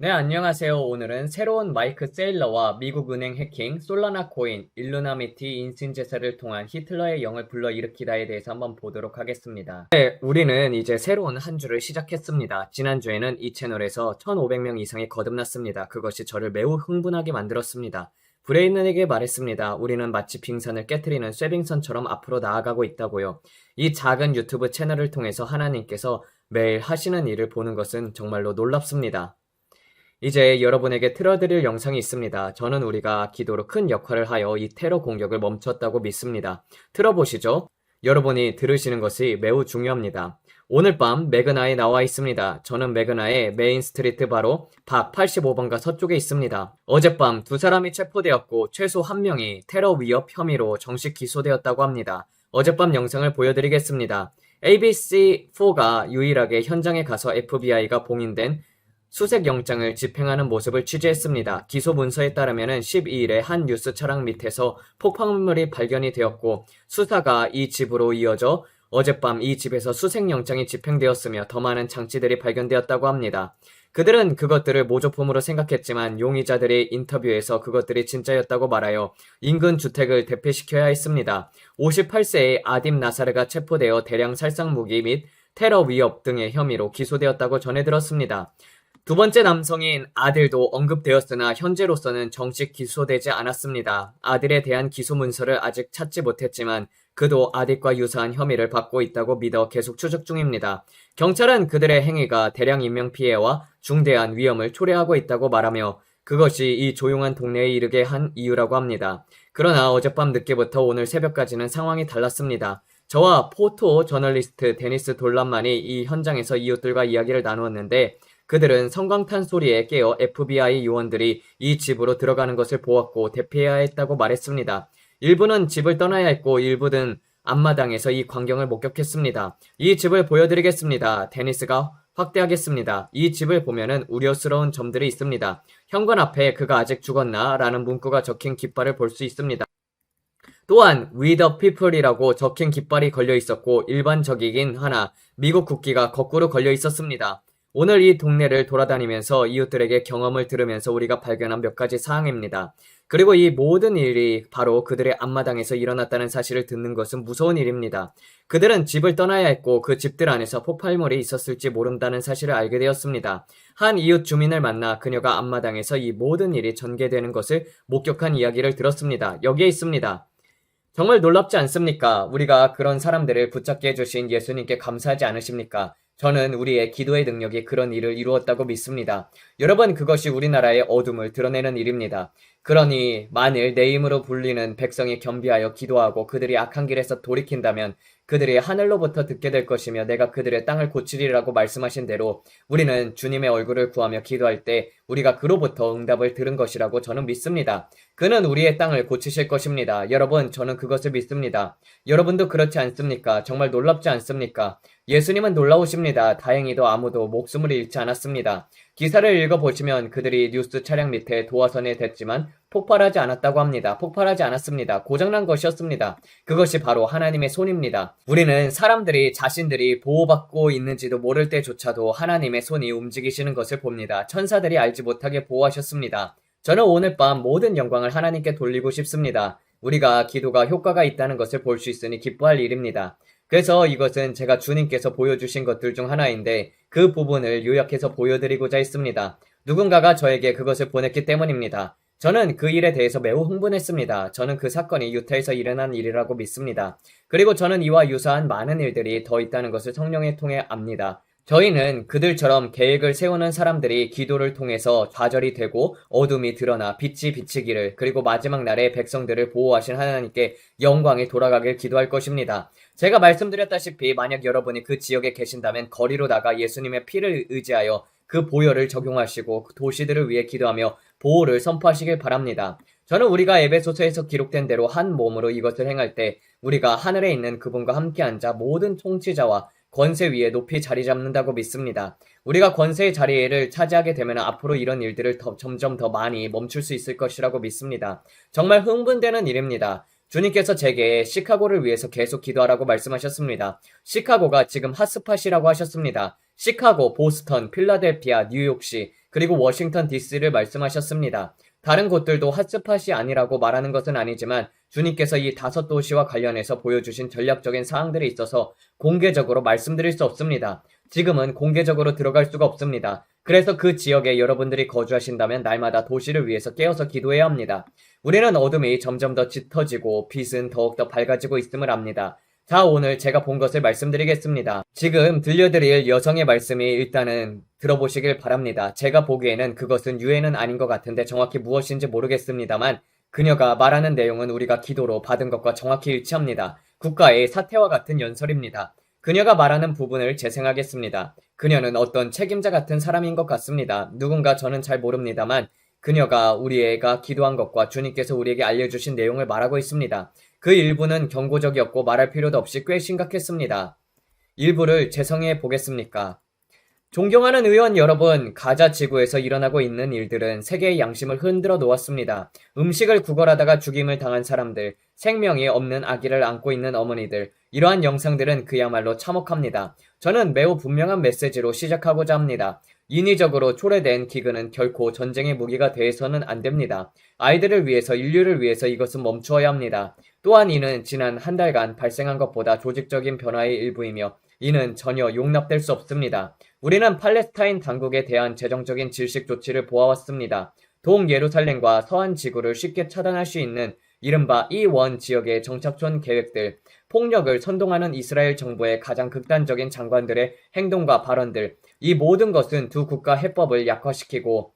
네, 안녕하세요. 오늘은 새로운 마이크 세일러와 미국 은행 해킹, 솔라나 코인, 일루나미티 인신제사를 통한 히틀러의 영을 불러일으키다에 대해서 한번 보도록 하겠습니다. 네, 우리는 이제 새로운 한 주를 시작했습니다. 지난주에는 이 채널에서 1500명 이상이 거듭났습니다. 그것이 저를 매우 흥분하게 만들었습니다. 브레인에게 말했습니다. 우리는 마치 빙산을 깨트리는 쇠빙선처럼 앞으로 나아가고 있다고요. 이 작은 유튜브 채널을 통해서 하나님께서 매일 하시는 일을 보는 것은 정말로 놀랍습니다. 이제 여러분에게 틀어드릴 영상이 있습니다. 저는 우리가 기도로 큰 역할을 하여 이 테러 공격을 멈췄다고 믿습니다. 틀어보시죠. 여러분이 들으시는 것이 매우 중요합니다. 오늘 밤 매그나에 나와 있습니다. 저는 매그나의 메인 스트리트 바로 박 85번가 서쪽에 있습니다. 어젯밤 두 사람이 체포되었고 최소 한 명이 테러 위협 혐의로 정식 기소되었다고 합니다. 어젯밤 영상을 보여드리겠습니다. ABC4가 유일하게 현장에 가서 FBI가 봉인된 수색 영장을 집행하는 모습을 취재했습니다. 기소 문서에 따르면 12일에 한 뉴스 차량 밑에서 폭발물이 발견이 되었고 수사가 이 집으로 이어져 어젯밤 이 집에서 수색 영장이 집행되었으며 더 많은 장치들이 발견되었다고 합니다. 그들은 그것들을 모조품으로 생각했지만 용의자들이 인터뷰에서 그것들이 진짜였다고 말하여 인근 주택을 대피시켜야 했습니다. 58세의 아딤 나사르가 체포되어 대량 살상 무기 및 테러 위협 등의 혐의로 기소되었다고 전해 들었습니다. 두 번째 남성인 아들도 언급되었으나 현재로서는 정식 기소되지 않았습니다. 아들에 대한 기소 문서를 아직 찾지 못했지만 그도 아들과 유사한 혐의를 받고 있다고 믿어 계속 추적 중입니다. 경찰은 그들의 행위가 대량 인명피해와 중대한 위험을 초래하고 있다고 말하며 그것이 이 조용한 동네에 이르게 한 이유라고 합니다. 그러나 어젯밤 늦게부터 오늘 새벽까지는 상황이 달랐습니다. 저와 포토 저널리스트 데니스 돌란만이 이 현장에서 이웃들과 이야기를 나누었는데 그들은 성광탄 소리에 깨어 FBI 요원들이 이 집으로 들어가는 것을 보았고 대피해야 했다고 말했습니다. 일부는 집을 떠나야 했고 일부는 앞마당에서 이 광경을 목격했습니다. 이 집을 보여드리겠습니다. 데니스가 확대하겠습니다. 이 집을 보면은 우려스러운 점들이 있습니다. 현관 앞에 그가 아직 죽었나? 라는 문구가 적힌 깃발을 볼 수 있습니다. 또한 We the People이라고 적힌 깃발이 걸려 있었고 일반적이긴 하나 미국 국기가 거꾸로 걸려 있었습니다. 오늘 이 동네를 돌아다니면서 이웃들에게 경험을 들으면서 우리가 발견한 몇 가지 사항입니다. 그리고 이 모든 일이 바로 그들의 앞마당에서 일어났다는 사실을 듣는 것은 무서운 일입니다. 그들은 집을 떠나야 했고 그 집들 안에서 폭발물이 있었을지 모른다는 사실을 알게 되었습니다. 한 이웃 주민을 만나 그녀가 앞마당에서 이 모든 일이 전개되는 것을 목격한 이야기를 들었습니다. 여기에 있습니다. 정말 놀랍지 않습니까? 우리가 그런 사람들을 붙잡게 해주신 예수님께 감사하지 않으십니까? 저는 우리의 기도의 능력이 그런 일을 이루었다고 믿습니다. 여러분, 그것이 우리나라의 어둠을 드러내는 일입니다. 그러니 만일 내 이름으로 불리는 백성이 겸비하여 기도하고 그들이 악한 길에서 돌이킨다면 그들이 하늘로부터 듣게 될 것이며 내가 그들의 땅을 고치리라고 말씀하신 대로 우리는 주님의 얼굴을 구하며 기도할 때 우리가 그로부터 응답을 들은 것이라고 저는 믿습니다. 그는 우리의 땅을 고치실 것입니다. 여러분, 저는 그것을 믿습니다. 여러분도 그렇지 않습니까? 정말 놀랍지 않습니까? 예수님은 놀라우십니다. 다행히도 아무도 목숨을 잃지 않았습니다. 기사를 읽어보시면 그들이 뉴스 차량 밑에 도화선에 댔지만 폭발하지 않았다고 합니다. 폭발하지 않았습니다. 고장난 것이었습니다. 그것이 바로 하나님의 손입니다. 우리는 사람들이 자신들이 보호받고 있는지도 모를 때조차도 하나님의 손이 움직이시는 것을 봅니다. 천사들이 알지 못하게 보호하셨습니다. 저는 오늘 밤 모든 영광을 하나님께 돌리고 싶습니다. 우리가 기도가 효과가 있다는 것을 볼 수 있으니 기뻐할 일입니다. 그래서 이것은 제가 주님께서 보여주신 것들 중 하나인데 그 부분을 요약해서 보여드리고자 했습니다. 누군가가 저에게 그것을 보냈기 때문입니다. 저는 그 일에 대해서 매우 흥분했습니다. 저는 그 사건이 유타에서 일어난 일이라고 믿습니다. 그리고 저는 이와 유사한 많은 일들이 더 있다는 것을 성령에 통해 압니다. 저희는 그들처럼 계획을 세우는 사람들이 기도를 통해서 좌절이 되고 어둠이 드러나 빛이 비치기를 그리고 마지막 날에 백성들을 보호하신 하나님께 영광이 돌아가길 기도할 것입니다. 제가 말씀드렸다시피 만약 여러분이 그 지역에 계신다면 거리로 나가 예수님의 피를 의지하여 그 보혈을 적용하시고 도시들을 위해 기도하며 보호를 선포하시길 바랍니다. 저는 우리가 에베소서에서 기록된 대로 한 몸으로 이것을 행할 때 우리가 하늘에 있는 그분과 함께 앉아 모든 통치자와 권세 위에 높이 자리 잡는다고 믿습니다. 우리가 권세의 자리를 차지하게 되면 앞으로 이런 일들을 점점 더 많이 멈출 수 있을 것이라고 믿습니다. 정말 흥분되는 일입니다. 주님께서 제게 시카고를 위해서 계속 기도하라고 말씀하셨습니다. 시카고가 지금 핫스팟이라고 하셨습니다. 시카고, 보스턴, 필라델피아, 뉴욕시, 그리고 워싱턴 DC를 말씀하셨습니다. 다른 곳들도 핫스팟이 아니라고 말하는 것은 아니지만 주님께서 이 5도시와 관련해서 보여주신 전략적인 사항들이 있어서 공개적으로 말씀드릴 수 없습니다. 지금은 공개적으로 들어갈 수가 없습니다. 그래서 그 지역에 여러분들이 거주하신다면 날마다 도시를 위해서 깨어서 기도해야 합니다. 우리는 어둠이 점점 더 짙어지고 빛은 더욱더 밝아지고 있음을 압니다. 자, 오늘 제가 본 것을 말씀드리겠습니다. 지금 들려드릴 여성의 말씀이 일단은 들어보시길 바랍니다. 제가 보기에는 그것은 유해는 아닌 것 같은데 정확히 무엇인지 모르겠습니다만 그녀가 말하는 내용은 우리가 기도로 받은 것과 정확히 일치합니다. 국가의 사태와 같은 연설입니다. 그녀가 말하는 부분을 재생하겠습니다. 그녀는 어떤 책임자 같은 사람인 것 같습니다. 누군가 저는 잘 모릅니다만 그녀가 우리가 기도한 것과 주님께서 우리에게 알려주신 내용을 말하고 있습니다. 그 일부는 경고적이었고 말할 필요도 없이 꽤 심각했습니다. 일부를 재성해 보겠습니까? 존경하는 의원 여러분, 가자 지구에서 일어나고 있는 일들은 세계의 양심을 흔들어 놓았습니다. 음식을 구걸하다가 죽임을 당한 사람들, 생명이 없는 아기를 안고 있는 어머니들, 이러한 영상들은 그야말로 참혹합니다. 저는 매우 분명한 메시지로 시작하고자 합니다. 인위적으로 초래된 기근은 결코 전쟁의 무기가 돼서는 안 됩니다. 아이들을 위해서, 인류를 위해서 이것은 멈추어야 합니다. 또한 이는 지난 한 달간 발생한 것보다 조직적인 변화의 일부이며 이는 전혀 용납될 수 없습니다. 우리는 팔레스타인 당국에 대한 재정적인 질식 조치를 보아왔습니다. 동예루살렘과 서한 지구를 쉽게 차단할 수 있는 이른바 E1 지역의 정착촌 계획들, 폭력을 선동하는 이스라엘 정부의 가장 극단적인 장관들의 행동과 발언들, 이 모든 것은 두 국가 해법을 약화시키고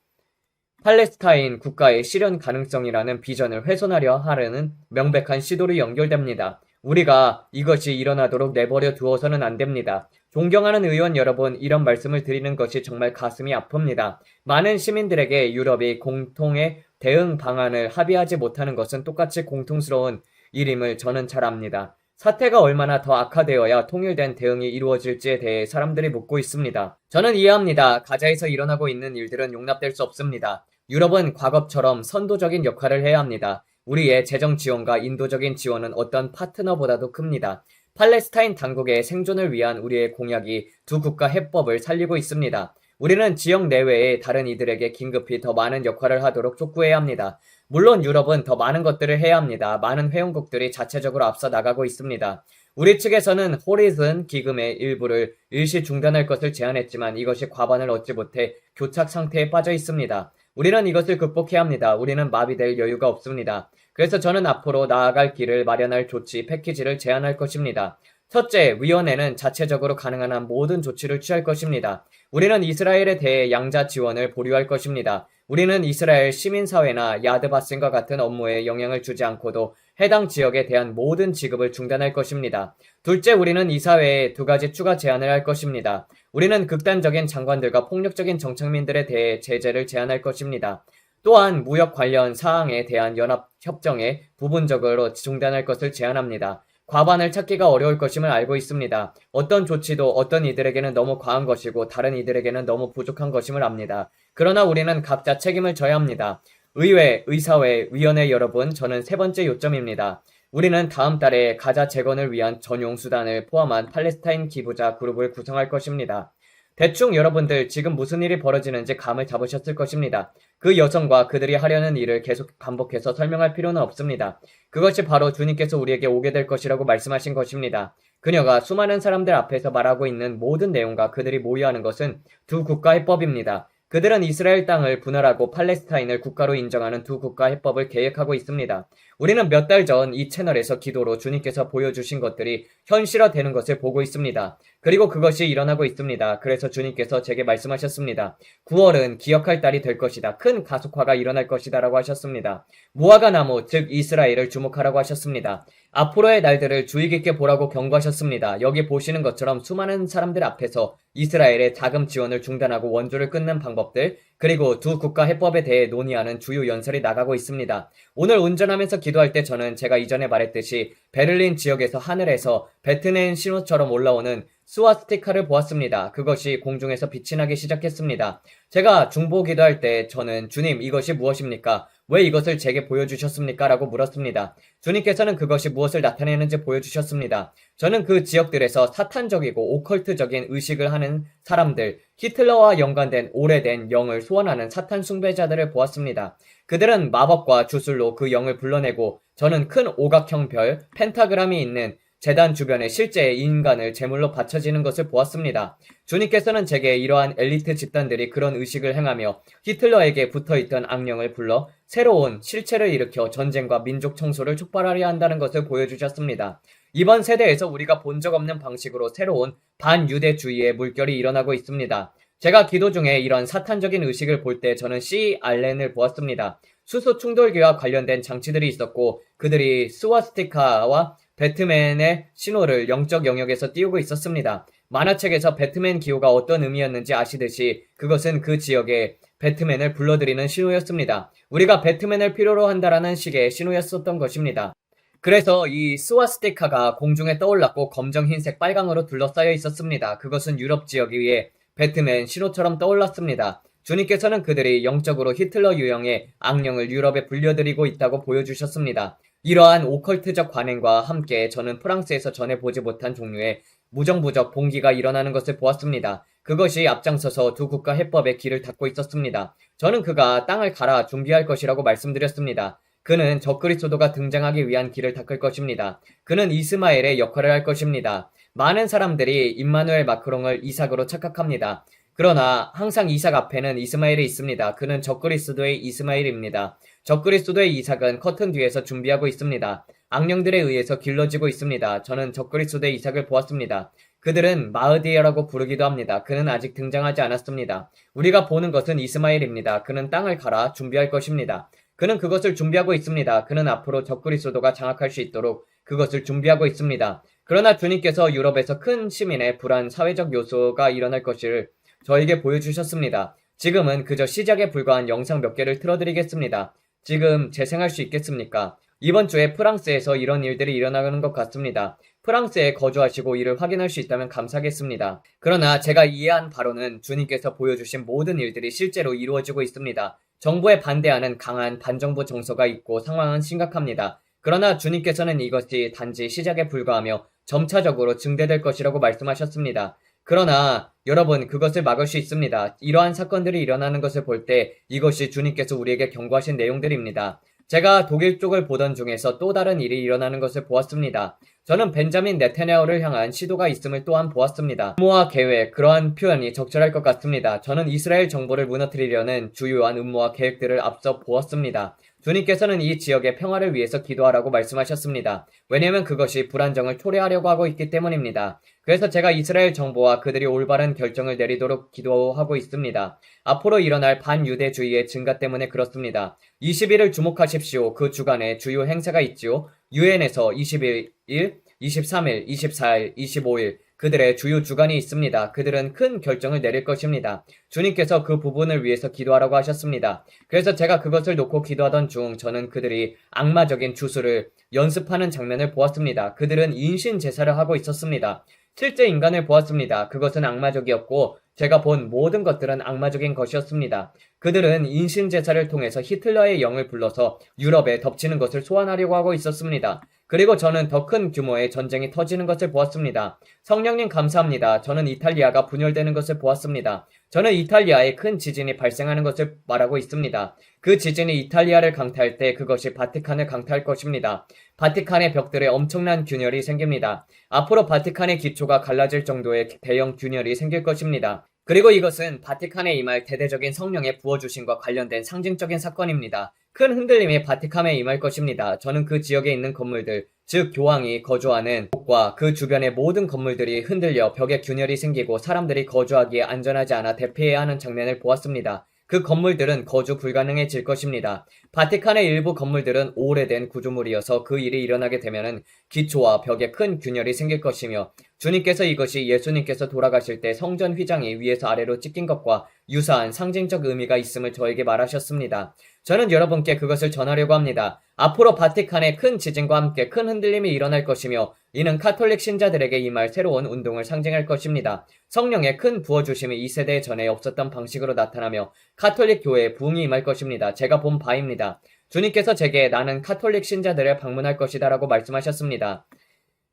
팔레스타인 국가의 실현 가능성이라는 비전을 훼손하려 하려는 명백한 시도로 연결됩니다. 우리가 이것이 일어나도록 내버려 두어서는 안 됩니다. 존경하는 의원 여러분, 이런 말씀을 드리는 것이 정말 가슴이 아픕니다. 많은 시민들에게 유럽이 공통의 대응 방안을 합의하지 못하는 것은 똑같이 공통스러운 일임을 저는 잘 압니다. 사태가 얼마나 더 악화되어야 통일된 대응이 이루어질지에 대해 사람들이 묻고 있습니다. 저는 이해합니다. 가자에서 일어나고 있는 일들은 용납될 수 없습니다. 유럽은 과거처럼 선도적인 역할을 해야 합니다. 우리의 재정 지원과 인도적인 지원은 어떤 파트너보다도 큽니다. 팔레스타인 당국의 생존을 위한 우리의 공약이 두 국가 해법을 살리고 있습니다. 우리는 지역 내외의 다른 이들에게 긴급히 더 많은 역할을 하도록 촉구해야 합니다. 물론 유럽은 더 많은 것들을 해야 합니다. 많은 회원국들이 자체적으로 앞서 나가고 있습니다. 우리 측에서는 호리즌 기금의 일부를 일시 중단할 것을 제안했지만 이것이 과반을 얻지 못해 교착 상태에 빠져 있습니다. 우리는 이것을 극복해야 합니다. 우리는 마비될 여유가 없습니다. 그래서 저는 앞으로 나아갈 길을 마련할 조치 패키지를 제안할 것입니다. 첫째, 위원회는 자체적으로 가능한 한 모든 조치를 취할 것입니다. 우리는 이스라엘에 대해 양자 지원을 보류할 것입니다. 우리는 이스라엘 시민사회나 야드바슨과 같은 업무에 영향을 주지 않고도 해당 지역에 대한 모든 지급을 중단할 것입니다. 둘째, 우리는 이 사회에 2가지 추가 제안을 할 것입니다. 우리는 극단적인 장관들과 폭력적인 정착민들에 대해 제재를 제안할 것입니다. 또한 무역 관련 사항에 대한 연합 협정에 부분적으로 중단할 것을 제안합니다. 과반을 찾기가 어려울 것임을 알고 있습니다. 어떤 조치도 어떤 이들에게는 너무 과한 것이고 다른 이들에게는 너무 부족한 것임을 압니다. 그러나 우리는 각자 책임을 져야 합니다. 의회, 의사회, 위원회 여러분, 저는 3번째 요점입니다. 우리는 다음 달에 가자 재건을 위한 전용 수단을 포함한 팔레스타인 기부자 그룹을 구성할 것입니다. 대충 여러분들 지금 무슨 일이 벌어지는지 감을 잡으셨을 것입니다. 그 여성과 그들이 하려는 일을 계속 반복해서 설명할 필요는 없습니다. 그것이 바로 주님께서 우리에게 오게 될 것이라고 말씀하신 것입니다. 그녀가 수많은 사람들 앞에서 말하고 있는 모든 내용과 그들이 모의하는 것은 두 국가 해법입니다. 그들은 이스라엘 땅을 분할하고 팔레스타인을 국가로 인정하는 두 국가 해법을 계획하고 있습니다. 우리는 몇 달 전 이 채널에서 기도로 주님께서 보여주신 것들이 현실화되는 것을 보고 있습니다. 그리고 그것이 일어나고 있습니다. 그래서 주님께서 제게 말씀하셨습니다. 9월은 기억할 달이 될 것이다. 큰 가속화가 일어날 것이다 라고 하셨습니다. 무화과 나무, 즉 이스라엘을 주목하라고 하셨습니다. 앞으로의 날들을 주의 깊게 보라고 경고하셨습니다. 여기 보시는 것처럼 수많은 사람들 앞에서 이스라엘의 자금 지원을 중단하고 원조를 끊는 방법들, 그리고 두 국가 해법에 대해 논의하는 주요 연설이 나가고 있습니다. 오늘 운전하면서 기도할 때 저는 제가 이전에 말했듯이 베를린 지역에서 하늘에서 배트맨 신호처럼 올라오는 스와스티카를 보았습니다. 그것이 공중에서 빛이 나기 시작했습니다. 제가 중보 기도할 때 저는 주님 이것이 무엇입니까? 왜 이것을 제게 보여주셨습니까? 라고 물었습니다. 주님께서는 그것이 무엇을 나타내는지 보여주셨습니다. 저는 그 지역들에서 사탄적이고 오컬트적인 의식을 하는 사람들, 히틀러와 연관된 오래된 영을 소원하는 사탄 숭배자들을 보았습니다. 그들은 마법과 주술로 그 영을 불러내고 저는 큰 오각형 별, 펜타그램이 있는 제단 주변에 실제의 인간을 제물로 바쳐지는 것을 보았습니다. 주님께서는 제게 이러한 엘리트 집단들이 그런 의식을 행하며 히틀러에게 붙어있던 악령을 불러 새로운 실체를 일으켜 전쟁과 민족 청소를 촉발하려 한다는 것을 보여주셨습니다. 이번 세대에서 우리가 본 적 없는 방식으로 새로운 반유대주의의 물결이 일어나고 있습니다. 제가 기도 중에 이런 사탄적인 의식을 볼 때 저는 C. 알렌을 보았습니다. 수소 충돌기와 관련된 장치들이 있었고 그들이 스와스티카와 배트맨의 신호를 영적 영역에서 띄우고 있었습니다. 만화책에서 배트맨 기호가 어떤 의미였는지 아시듯이 그것은 그 지역에 배트맨을 불러들이는 신호였습니다. 우리가 배트맨을 필요로 한다라는 식의 신호였었던 것입니다. 그래서 이 스와스티카가 공중에 떠올랐고 검정, 흰색, 빨강으로 둘러싸여 있었습니다. 그것은 유럽 지역 위에 배트맨 신호처럼 떠올랐습니다. 주님께서는 그들이 영적으로 히틀러 유형의 악령을 유럽에 불려들이고 있다고 보여주셨습니다. 이러한 오컬트적 관행과 함께 저는 프랑스에서 전에 보지 못한 종류의 무정부적 봉기가 일어나는 것을 보았습니다. 그것이 앞장서서 두 국가 해법의 길을 닫고 있었습니다. 저는 그가 땅을 갈아 준비할 것이라고 말씀드렸습니다. 그는 적그리스도가 등장하기 위한 길을 닦을 것입니다. 그는 이스마엘의 역할을 할 것입니다. 많은 사람들이 임마누엘 마크롱을 이삭으로 착각합니다. 그러나 항상 이삭 앞에는 이스마엘이 있습니다. 그는 적그리스도의 이스마엘입니다. 적그리스도의 이삭은 커튼 뒤에서 준비하고 있습니다. 악령들에 의해서 길러지고 있습니다. 저는 적그리스도의 이삭을 보았습니다. 그들은 마흐디야라고 부르기도 합니다. 그는 아직 등장하지 않았습니다. 우리가 보는 것은 이스마엘입니다. 그는 땅을 갈아 준비할 것입니다. 그는 그것을 준비하고 있습니다. 그는 앞으로 적그리스도가 장악할 수 있도록 그것을 준비하고 있습니다. 그러나 주님께서 유럽에서 큰 시민의 불안 사회적 요소가 일어날 것을 저에게 보여주셨습니다. 지금은 그저 시작에 불과한 영상 몇 개를 틀어드리겠습니다. 지금 재생할 수 있겠습니까? 이번 주에 프랑스에서 이런 일들이 일어나는 것 같습니다. 프랑스에 거주하시고 이를 확인할 수 있다면 감사하겠습니다. 그러나 제가 이해한 바로는 주님께서 보여주신 모든 일들이 실제로 이루어지고 있습니다. 정부에 반대하는 강한 반정부 정서가 있고 상황은 심각합니다. 그러나 주님께서는 이것이 단지 시작에 불과하며 점차적으로 증대될 것이라고 말씀하셨습니다. 그러나 여러분 그것을 막을 수 있습니다. 이러한 사건들이 일어나는 것을 볼 때 이것이 주님께서 우리에게 경고하신 내용들입니다. 제가 독일 쪽을 보던 중에서 또 다른 일이 일어나는 것을 보았습니다. 저는 벤자민 네타냐후를 향한 시도가 있음을 또한 보았습니다. 음모와 계획, 그러한 표현이 적절할 것 같습니다. 저는 이스라엘 정부를 무너뜨리려는 주요한 음모와 계획들을 앞서 보았습니다. 주님께서는 이 지역의 평화를 위해서 기도하라고 말씀하셨습니다. 왜냐하면 그것이 불안정을 초래하려고 하고 있기 때문입니다. 그래서 제가 이스라엘 정부와 그들이 올바른 결정을 내리도록 기도하고 있습니다. 앞으로 일어날 반유대주의의 증가 때문에 그렇습니다. 20일을 주목하십시오. 그 주간에 주요 행사가 있지요. 유엔에서 21일, 23일, 24일, 25일 그들의 주요 주간이 있습니다. 그들은 큰 결정을 내릴 것입니다. 주님께서 그 부분을 위해서 기도하라고 하셨습니다. 그래서 제가 그것을 놓고 기도하던 중 저는 그들이 악마적인 주술을 연습하는 장면을 보았습니다. 그들은 인신 제사를 하고 있었습니다. 실제 인간을 보았습니다. 그것은 악마적이었고 제가 본 모든 것들은 악마적인 것이었습니다. 그들은 인신 제사를 통해서 히틀러의 영을 불러서 유럽에 덮치는 것을 소환하려고 하고 있었습니다. 그리고 저는 더 큰 규모의 전쟁이 터지는 것을 보았습니다. 성령님 감사합니다. 저는 이탈리아가 분열되는 것을 보았습니다. 저는 이탈리아에 큰 지진이 발생하는 것을 말하고 있습니다. 그 지진이 이탈리아를 강타할 때 그것이 바티칸을 강타할 것입니다. 바티칸의 벽들에 엄청난 균열이 생깁니다. 앞으로 바티칸의 기초가 갈라질 정도의 대형 균열이 생길 것입니다. 그리고 이것은 바티칸에 임할 대대적인 성령의 부어주심과 관련된 상징적인 사건입니다. 큰 흔들림이 바티칸에 임할 것입니다. 저는 그 지역에 있는 건물들, 즉 교황이 거주하는 곳과 그 주변의 모든 건물들이 흔들려 벽에 균열이 생기고 사람들이 거주하기에 안전하지 않아 대피해야 하는 장면을 보았습니다. 그 건물들은 거주 불가능해질 것입니다. 바티칸의 일부 건물들은 오래된 구조물이어서 그 일이 일어나게 되면은 기초와 벽에 큰 균열이 생길 것이며 주님께서 이것이 예수님께서 돌아가실 때 성전 휘장이 위에서 아래로 찢긴 것과 유사한 상징적 의미가 있음을 저에게 말하셨습니다. 저는 여러분께 그것을 전하려고 합니다. 앞으로 바티칸의 큰 지진과 함께 큰 흔들림이 일어날 것이며 이는 카톨릭 신자들에게 임할 새로운 운동을 상징할 것입니다. 성령의 큰 부어주심이 이 세대 전에 없었던 방식으로 나타나며 카톨릭 교회에 부흥이 임할 것입니다. 제가 본 바입니다. 주님께서 제게 나는 카톨릭 신자들을 방문할 것이다 라고 말씀하셨습니다.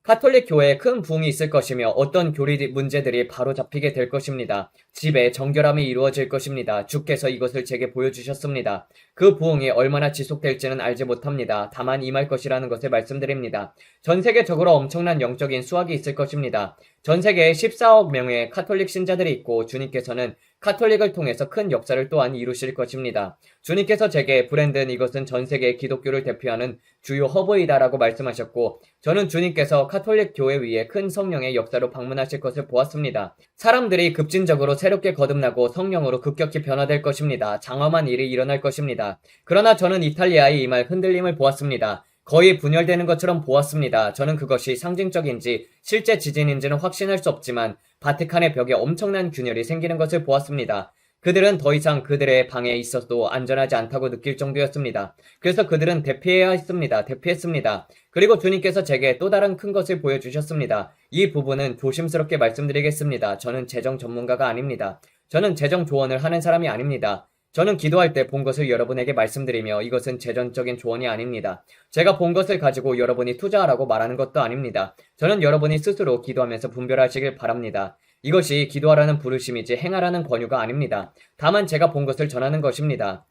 카톨릭 교회에 큰 부흥이 있을 것이며 어떤 교리 문제들이 바로 잡히게 될 것입니다. 집에 정결함이 이루어질 것입니다. 주께서 이것을 제게 보여주셨습니다. 그 부흥이 얼마나 지속될지는 알지 못합니다. 다만 임할 것이라는 것을 말씀드립니다. 전 세계적으로 엄청난 영적인 수확이 있을 것입니다. 전 세계에 14억 명의 카톨릭 신자들이 있고 주님께서는 카톨릭을 통해서 큰 역사를 또한 이루실 것입니다. 주님께서 제게 브랜든 이것은 전 세계 기독교를 대표하는 주요 허브이다라고 말씀하셨고 저는 주님께서 카톨릭 교회 위에 큰 성령의 역사로 방문하실 것을 보았습니다. 사람들이 급진적으로 새롭게 거듭나고 성령으로 급격히 변화될 것입니다. 장엄한 일이 일어날 것입니다. 그러나 저는 이탈리아의 이 말 흔들림을 보았습니다. 거의 분열되는 것처럼 보았습니다. 저는 그것이 상징적인지 실제 지진인지는 확신할 수 없지만 바티칸의 벽에 엄청난 균열이 생기는 것을 보았습니다. 그들은 더 이상 그들의 방에 있어도 안전하지 않다고 느낄 정도였습니다. 그래서 그들은 대피했습니다. 그리고 주님께서 제게 또 다른 큰 것을 보여주셨습니다. 이 부분은 조심스럽게 말씀드리겠습니다. 저는 재정 전문가가 아닙니다. 저는 재정 조언을 하는 사람이 아닙니다. 저는 기도할 때 본 것을 여러분에게 말씀드리며 이것은 재정적인 조언이 아닙니다. 제가 본 것을 가지고 여러분이 투자하라고 말하는 것도 아닙니다. 저는 여러분이 스스로 기도하면서 분별하시길 바랍니다. 이것이 기도하라는 부르심이지 행하라는 권유가 아닙니다. 다만 제가 본 것을 전하는 것입니다.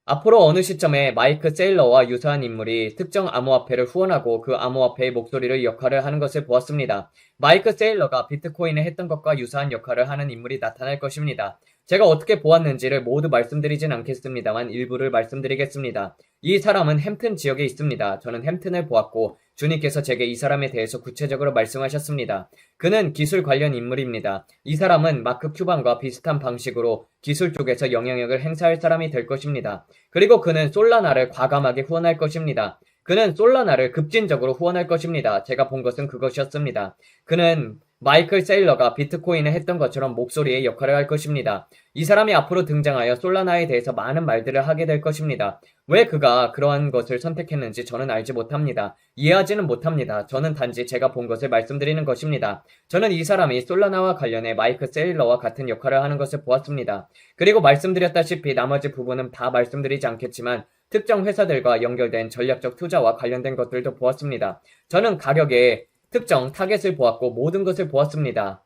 앞으로 어느 시점에 마이크 세일러와 유사한 인물이 특정 암호화폐를 후원하고 그 암호화폐의 목소리를 역할을 하는 것을 보았습니다. 마이크 세일러가 비트코인에 했던 것과 유사한 역할을 하는 인물이 나타날 것입니다. 제가 어떻게 보았는지를 모두 말씀드리진 않겠습니다만 일부를 말씀드리겠습니다. 이 사람은 햄튼 지역에 있습니다. 저는 햄튼을 보았고 주님께서 제게 이 사람에 대해서 구체적으로 말씀하셨습니다. 그는 기술 관련 인물입니다. 이 사람은 마크 큐반과 비슷한 방식으로 기술 쪽에서 영향력을 행사할 사람이 될 것입니다. 그리고 그는 솔라나를 과감하게 후원할 것입니다. 그는 솔라나를 급진적으로 후원할 것입니다. 제가 본 것은 그것이었습니다. 그는 마이클 세일러가 비트코인에 했던 것처럼 목소리의 역할을 할 것입니다. 이 사람이 앞으로 등장하여 솔라나에 대해서 많은 말들을 하게 될 것입니다. 왜 그가 그러한 것을 선택했는지 저는 알지 못합니다. 이해하지는 못합니다. 저는 단지 제가 본 것을 말씀드리는 것입니다. 저는 이 사람이 솔라나와 관련해 마이클 세일러와 같은 역할을 하는 것을 보았습니다. 그리고 말씀드렸다시피 나머지 부분은 다 말씀드리지 않겠지만 특정 회사들과 연결된 전략적 투자와 관련된 것들도 보았습니다. 저는 가격에 특정 타겟을 보았고 모든 것을 보았습니다.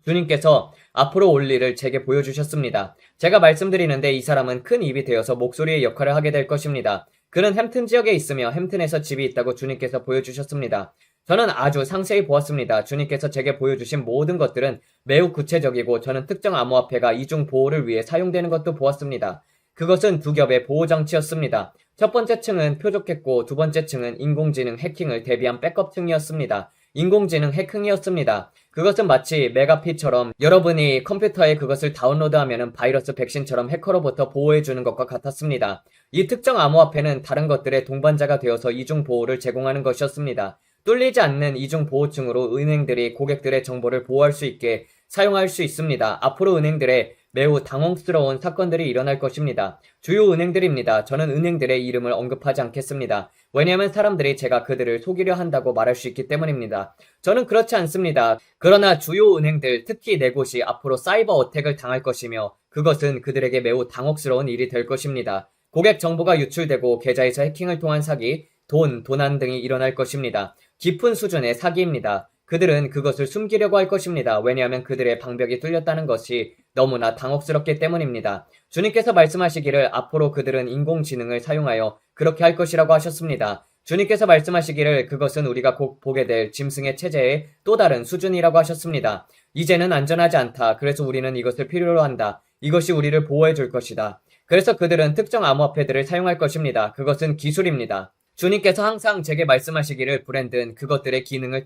주님께서 앞으로 올 일을 제게 보여주셨습니다. 제가 말씀드리는데 이 사람은 큰 입이 되어서 목소리의 역할을 하게 될 것입니다. 그는 햄튼 지역에 있으며 햄튼에서 집이 있다고 주님께서 보여주셨습니다. 저는 아주 상세히 보았습니다. 주님께서 제게 보여주신 모든 것들은 매우 구체적이고 저는 특정 암호화폐가 이중 보호를 위해 사용되는 것도 보았습니다. 그것은 두 겹의 보호장치였습니다. 첫 번째 층은 표적했고 두 번째 층은 인공지능 해킹을 대비한 백업층이었습니다. 인공지능 해킹이었습니다. 그것은 마치 메가피처럼 여러분이 컴퓨터에 그것을 다운로드하면 바이러스 백신처럼 해커로부터 보호해주는 것과 같았습니다. 이 특정 암호화폐는 다른 것들의 동반자가 되어서 이중 보호를 제공하는 것이었습니다. 뚫리지 않는 이중 보호층으로 은행들이 고객들의 정보를 보호할 수 있게 사용할 수 있습니다. 앞으로 은행들의 매우 당혹스러운 사건들이 일어날 것입니다. 주요 은행들입니다. 저는 은행들의 이름을 언급하지 않겠습니다. 왜냐하면 사람들이 제가 그들을 속이려 한다고 말할 수 있기 때문입니다. 저는 그렇지 않습니다. 그러나 주요 은행들, 특히 네 곳이 앞으로 사이버 어택을 당할 것이며 그것은 그들에게 매우 당혹스러운 일이 될 것입니다. 고객 정보가 유출되고 계좌에서 해킹을 통한 사기, 도난 등이 일어날 것입니다. 깊은 수준의 사기입니다. 그들은 그것을 숨기려고 할 것입니다. 왜냐하면 그들의 방벽이 뚫렸다는 것이 너무나 당혹스럽기 때문입니다. 주님께서 말씀하시기를 앞으로 그들은 인공지능을 사용하여 그렇게 할 것이라고 하셨습니다. 주님께서 말씀하시기를 그것은 우리가 곧 보게 될 짐승의 체제의 또 다른 수준이라고 하셨습니다. 이제는 안전하지 않다. 그래서 우리는 이것을 필요로 한다. 이것이 우리를 보호해 줄 것이다. 그래서 그들은 특정 암호화폐들을 사용할 것입니다. 그것은 기술입니다. 주님께서 항상 제게 말씀하시기를 브랜든 그것들의 기능을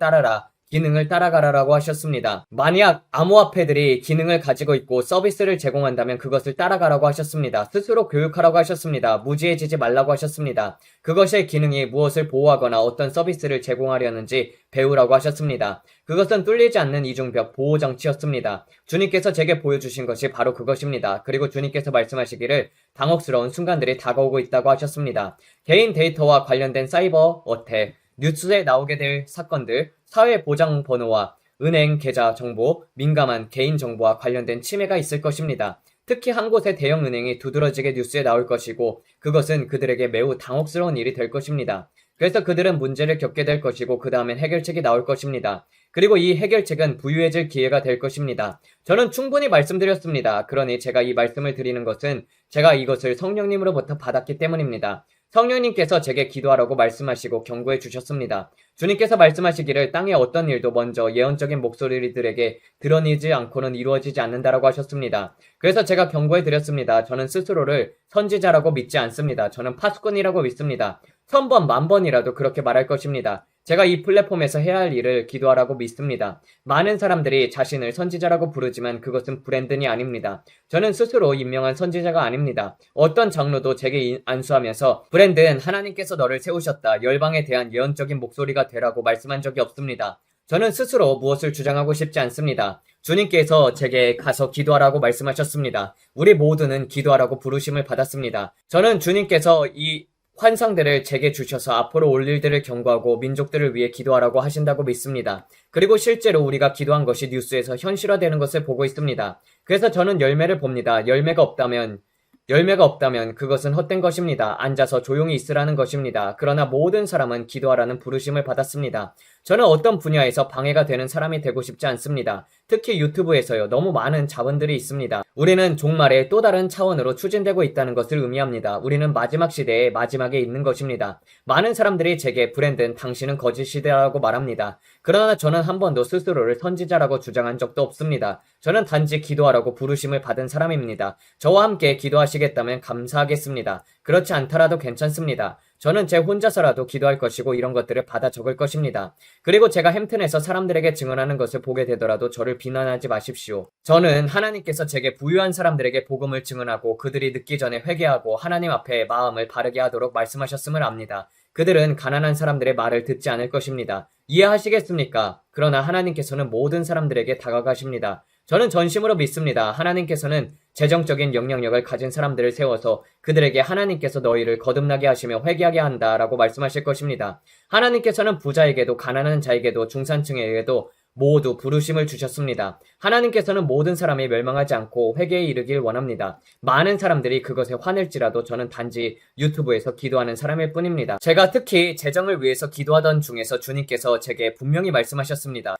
따라가라라고 하셨습니다. 만약 암호화폐들이 기능을 가지고 있고 서비스를 제공한다면 그것을 따라가라고 하셨습니다. 스스로 교육하라고 하셨습니다. 무지해지지 말라고 하셨습니다. 그것의 기능이 무엇을 보호하거나 어떤 서비스를 제공하려는지 배우라고 하셨습니다. 그것은 뚫리지 않는 이중벽 보호장치였습니다. 주님께서 제게 보여주신 것이 바로 그것입니다. 그리고 주님께서 말씀하시기를 당혹스러운 순간들이 다가오고 있다고 하셨습니다. 개인 데이터와 관련된 사이버 어택, 뉴스에 나오게 될 사건들, 사회보장번호와 은행 계좌 정보, 민감한 개인 정보와 관련된 침해가 있을 것입니다. 특히 한 곳의 대형 은행이 두드러지게 뉴스에 나올 것이고 그것은 그들에게 매우 당혹스러운 일이 될 것입니다. 그래서 그들은 문제를 겪게 될 것이고 그 다음엔 해결책이 나올 것입니다. 그리고 이 해결책은 부유해질 기회가 될 것입니다. 저는 충분히 말씀드렸습니다. 그러니 제가 이 말씀을 드리는 것은 제가 이것을 성령님으로부터 받았기 때문입니다. 성령님께서 제게 기도하라고 말씀하시고 경고해 주셨습니다. 주님께서 말씀하시기를 땅의 어떤 일도 먼저 예언적인 목소리들에게 드러내지 않고는 이루어지지 않는다라고 하셨습니다. 그래서 제가 경고해 드렸습니다. 저는 스스로를 선지자라고 믿지 않습니다. 저는 파수꾼이라고 믿습니다. 1000번, 10,000번이라도 그렇게 말할 것입니다. 제가 이 플랫폼에서 해야 할 일을 기도하라고 믿습니다. 많은 사람들이 자신을 선지자라고 부르지만 그것은 브랜든이 아닙니다. 저는 스스로 임명한 선지자가 아닙니다. 어떤 장로도 제게 안수하면서 브랜든, 하나님께서 너를 세우셨다. 열방에 대한 예언적인 목소리가 되라고 말씀한 적이 없습니다. 저는 스스로 무엇을 주장하고 싶지 않습니다. 주님께서 제게 가서 기도하라고 말씀하셨습니다. 우리 모두는 기도하라고 부르심을 받았습니다. 저는 주님께서 이 환상들을 제게 주셔서 앞으로 올 일들을 경고하고 민족들을 위해 기도하라고 하신다고 믿습니다. 그리고 실제로 우리가 기도한 것이 뉴스에서 현실화되는 것을 보고 있습니다. 그래서 저는 열매를 봅니다. 열매가 없다면 그것은 헛된 것입니다. 앉아서 조용히 있으라는 것입니다. 그러나 모든 사람은 기도하라는 부르심을 받았습니다. 저는 어떤 분야에서 방해가 되는 사람이 되고 싶지 않습니다. 특히 유튜브에서요. 너무 많은 자본들이 있습니다. 우리는 종말의 또 다른 차원으로 추진되고 있다는 것을 의미합니다. 우리는 마지막 시대의 마지막에 있는 것입니다. 많은 사람들이 제게 브랜든 당신은 거짓 시대라고 말합니다. 그러나 저는 한 번도 스스로를 선지자라고 주장한 적도 없습니다. 저는 단지 기도하라고 부르심을 받은 사람입니다. 저와 함께 기도하시겠다면 감사하겠습니다. 그렇지 않더라도 괜찮습니다. 저는 제 혼자서라도 기도할 것이고 이런 것들을 받아 적을 것입니다. 그리고 제가 햄튼에서 사람들에게 증언하는 것을 보게 되더라도 저를 비난하지 마십시오. 저는 하나님께서 제게 부유한 사람들에게 복음을 증언하고 그들이 늦기 전에 회개하고 하나님 앞에 마음을 바르게 하도록 말씀하셨음을 압니다. 그들은 가난한 사람들의 말을 듣지 않을 것입니다. 이해하시겠습니까? 그러나 하나님께서는 모든 사람들에게 다가가십니다. 저는 전심으로 믿습니다. 하나님께서는 재정적인 영향력을 가진 사람들을 세워서 그들에게 하나님께서 너희를 거듭나게 하시며 회개하게 한다라고 말씀하실 것입니다. 하나님께서는 부자에게도 가난한 자에게도 중산층에게도 모두 부르심을 주셨습니다. 하나님께서는 모든 사람이 멸망하지 않고 회개에 이르길 원합니다. 많은 사람들이 그것에 화낼지라도 저는 단지 유튜브에서 기도하는 사람일 뿐입니다. 제가 특히 재정을 위해서 기도하던 중에서 주님께서 제게 분명히 말씀하셨습니다.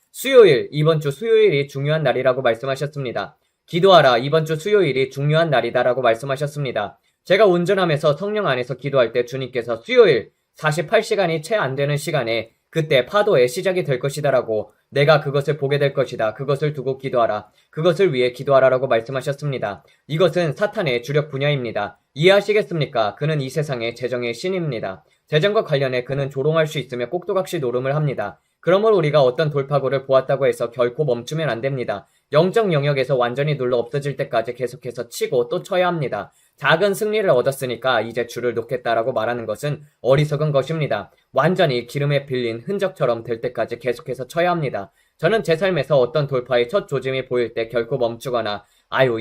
이번 주 수요일이 중요한 날이라고 말씀하셨습니다. 기도하라. 이번 주 수요일이 중요한 날이다라고 말씀하셨습니다. 제가 운전하면서 성령 안에서 기도할 때 주님께서 수요일 48시간이 채 안 되는 시간에 그때 파도의 시작이 될 것이다라고 내가 그것을 보게 될 것이다. 그것을 두고 기도하라. 그것을 위해 기도하라라고 말씀하셨습니다. 이것은 사탄의 주력 분야입니다. 이해하시겠습니까? 그는 이 세상의 재정의 신입니다. 재정과 관련해 그는 조롱할 수 있으며 꼭두각시 노름을 합니다. 그러므로 우리가 어떤 돌파구를 보았다고 해서 결코 멈추면 안 됩니다. 영적 영역에서 완전히 눌러 없어질 때까지 계속해서 치고 또 쳐야 합니다. 작은 승리를 얻었으니까 이제 줄을 놓겠다라고 말하는 것은 어리석은 것입니다. 완전히 기름에 빌린 흔적처럼 될 때까지 계속해서 쳐야 합니다. 저는 제 삶에서 어떤 돌파의 첫 조짐이 보일 때 결코 멈추거나